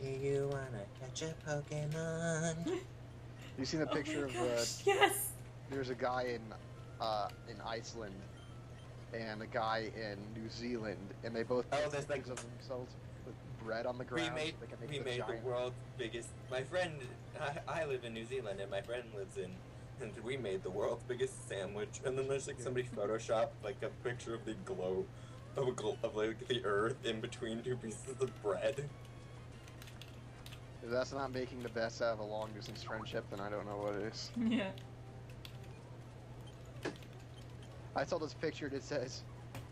Do you wanna catch a Pokemon? You seen the picture Oh my of gosh, yes! there's a guy in Iceland and a guy in New Zealand, and they both Oh, make there's, like- pictures of themselves with bread on the ground. They can make We the made the giant- world's biggest. My friend, I live in New Zealand, and my friend lives in. And we made the world's biggest sandwich. And then there's like somebody photoshopped like a picture of the globe of like the earth in between two pieces of bread. If that's not making the best out of a long distance friendship, then I don't know what is. Yeah. I saw this picture that says,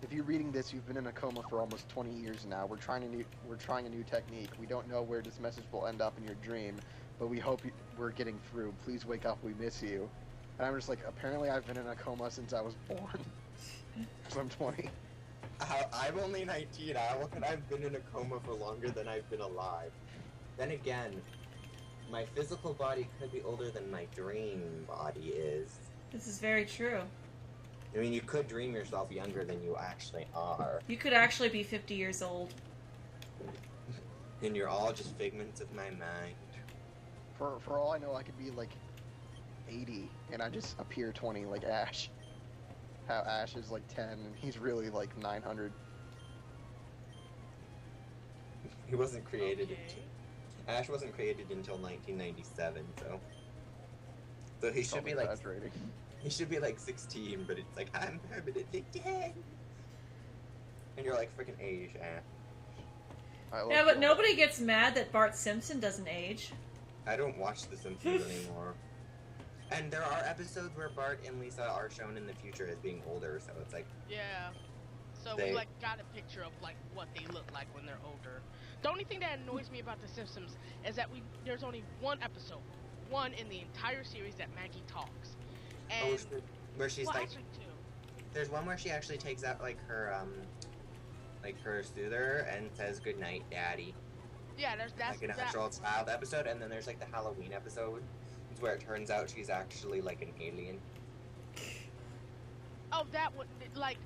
if you're reading this, you've been in a coma for almost 20 years now. We're trying a new technique. We don't know where this message will end up in your dream, but we hope we're getting through. Please wake up. We miss you. And I'm just like, apparently I've been in a coma since I was born. Because I'm 20. I'm only 19, and I've been in a coma for longer than I've been alive. Then again, my physical body could be older than my dream body is. This is very true. I mean, you could dream yourself younger than you actually are. You could actually be 50 years old. And you're all just figments of my mind. For all I know, I could be like 80, and I just appear 20, like Ash. How Ash is like 10, and he's really like 900. He wasn't created Okay. Ash wasn't created until 1997, so he should be like Exaggerating. he should be like 16, but it's like I'm permanently dead. And you're like freaking age, Ash. Yeah, but nobody gets mad that Bart Simpson doesn't age. I don't watch The Simpsons anymore. And there are episodes where Bart and Lisa are shown in the future as being older, so it's like Yeah. So They- we like got a picture of like what they look like when they're older. The only thing that annoys me about The Simpsons is that there's only one episode, one in the entire series that Maggie talks, and where she's well, like, actually two. there's one where she actually takes out like her soother and says good night, Daddy, Yeah, that's like an actual child episode, and then there's like the Halloween episode, it's where it turns out she's actually like an alien. Oh, that one, like,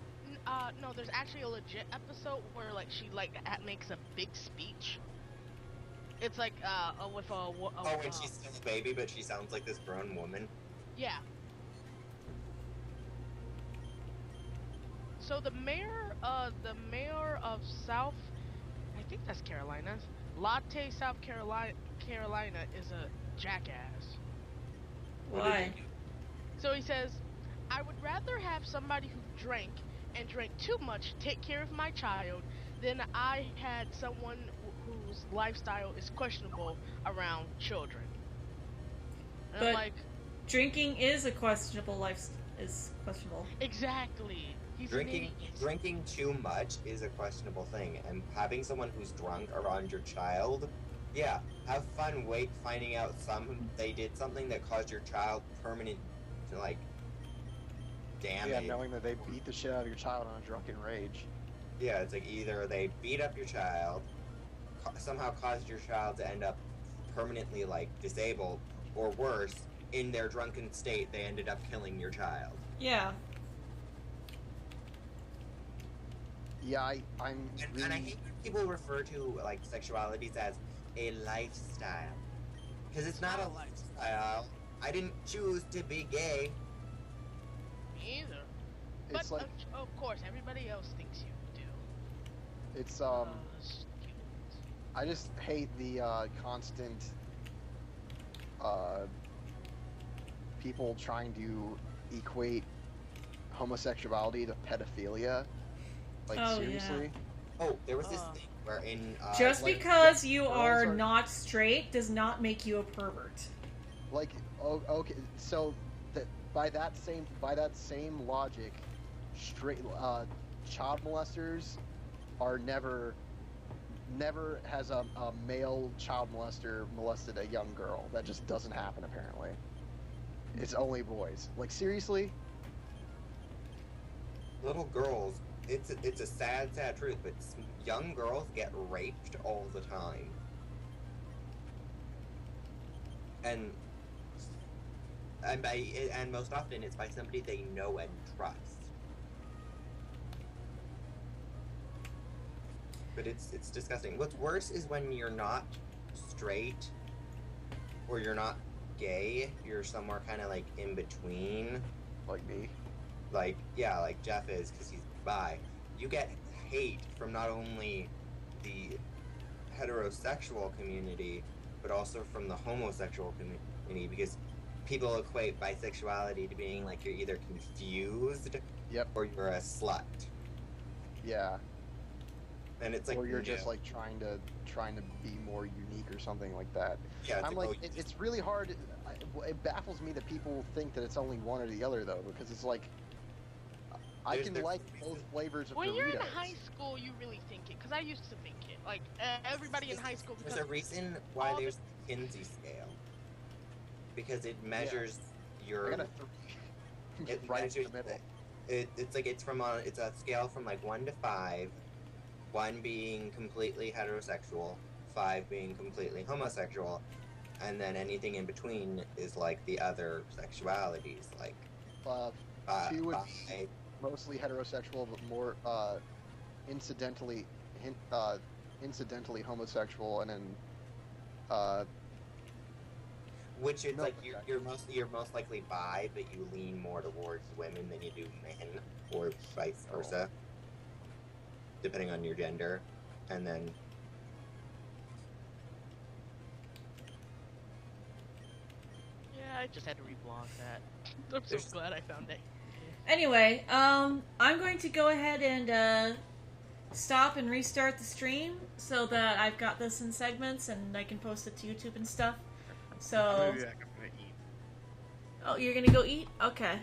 no, there's actually a legit episode where, like, she, like, makes a big speech. It's like, with a Oh, when she's still a baby, but she sounds like this grown woman. Yeah. So the mayor of South, I think that's Carolina, Latte, South Carolina is a jackass. Why? So he says, I would rather have somebody who drank too much take care of my child than I had someone whose lifestyle is questionable around children. And But I'm like, drinking is a questionable questionable. exactly. He's an idiot. Drinking too much is a questionable thing, and having someone who's drunk around your child, yeah, have fun finding out they did something that caused your child permanent, like, damage. Yeah, knowing that they beat the shit out of your child on a drunken rage. Yeah, it's like either they beat up your child, somehow caused your child to end up permanently, like, disabled, or worse, in their drunken state, they ended up killing your child. Yeah. Yeah, I'm really... And I hate when people refer to, like, sexualities as a lifestyle. Because it's not a lifestyle. I didn't choose to be gay. Me either. It's But like, of course, everybody else thinks you do. it's, Stupid. I just hate the, constant, people trying to equate homosexuality to pedophilia. Like, Oh, seriously? Oh, there was this thing where in... Just like, because you girls are are- not straight does not make you a pervert. Like, oh, okay, so by that same logic, straight child molesters are never has a male child molester molested a young girl. That just doesn't happen apparently. It's only boys. Like, seriously? little girls, it's a sad truth, but young girls get raped all the time. And most often it's by somebody they know and trust. But it's disgusting. What's worse is when you're not straight or you're not gay, you're somewhere kind of like in between. Like me? Like, yeah, like Jeff is, because he's bi. You get hate from not only the heterosexual community, but also from the homosexual community, because people equate bisexuality to being like you're either confused Yep. or you're a slut. Yeah. And it's like, Or you're just new. like trying to be more unique or something like that. Yeah, it's I'm like, like, it's really hard. It baffles me that people think that it's only one or the other though, because it's like I can there's like reason- both flavors of When Doritos. you're in high school, you really think it. Because I used to think it. Like, everybody in high school. There's Because a reason why all the- there's the Kinsey scale. Because it measures I your... got a It right in measures the middle. It's like it's a scale from like 1 to 5, 1 being completely heterosexual, 5 being completely homosexual, and then anything in between is like the other sexualities, like 2 would bi, be mostly heterosexual, but more incidentally homosexual, and then which is no, like you're most likely bi, but you lean more towards women than you do men, or vice versa, depending on your gender, and then. Yeah, I just had to reblog that. I'm so There's- glad I found it. Anyway, I'm going to go ahead and stop and restart the stream so that I've got this in segments and I can post it to YouTube and stuff. So, I'm gonna be back. I'm gonna eat. oh, you're gonna go eat? Okay.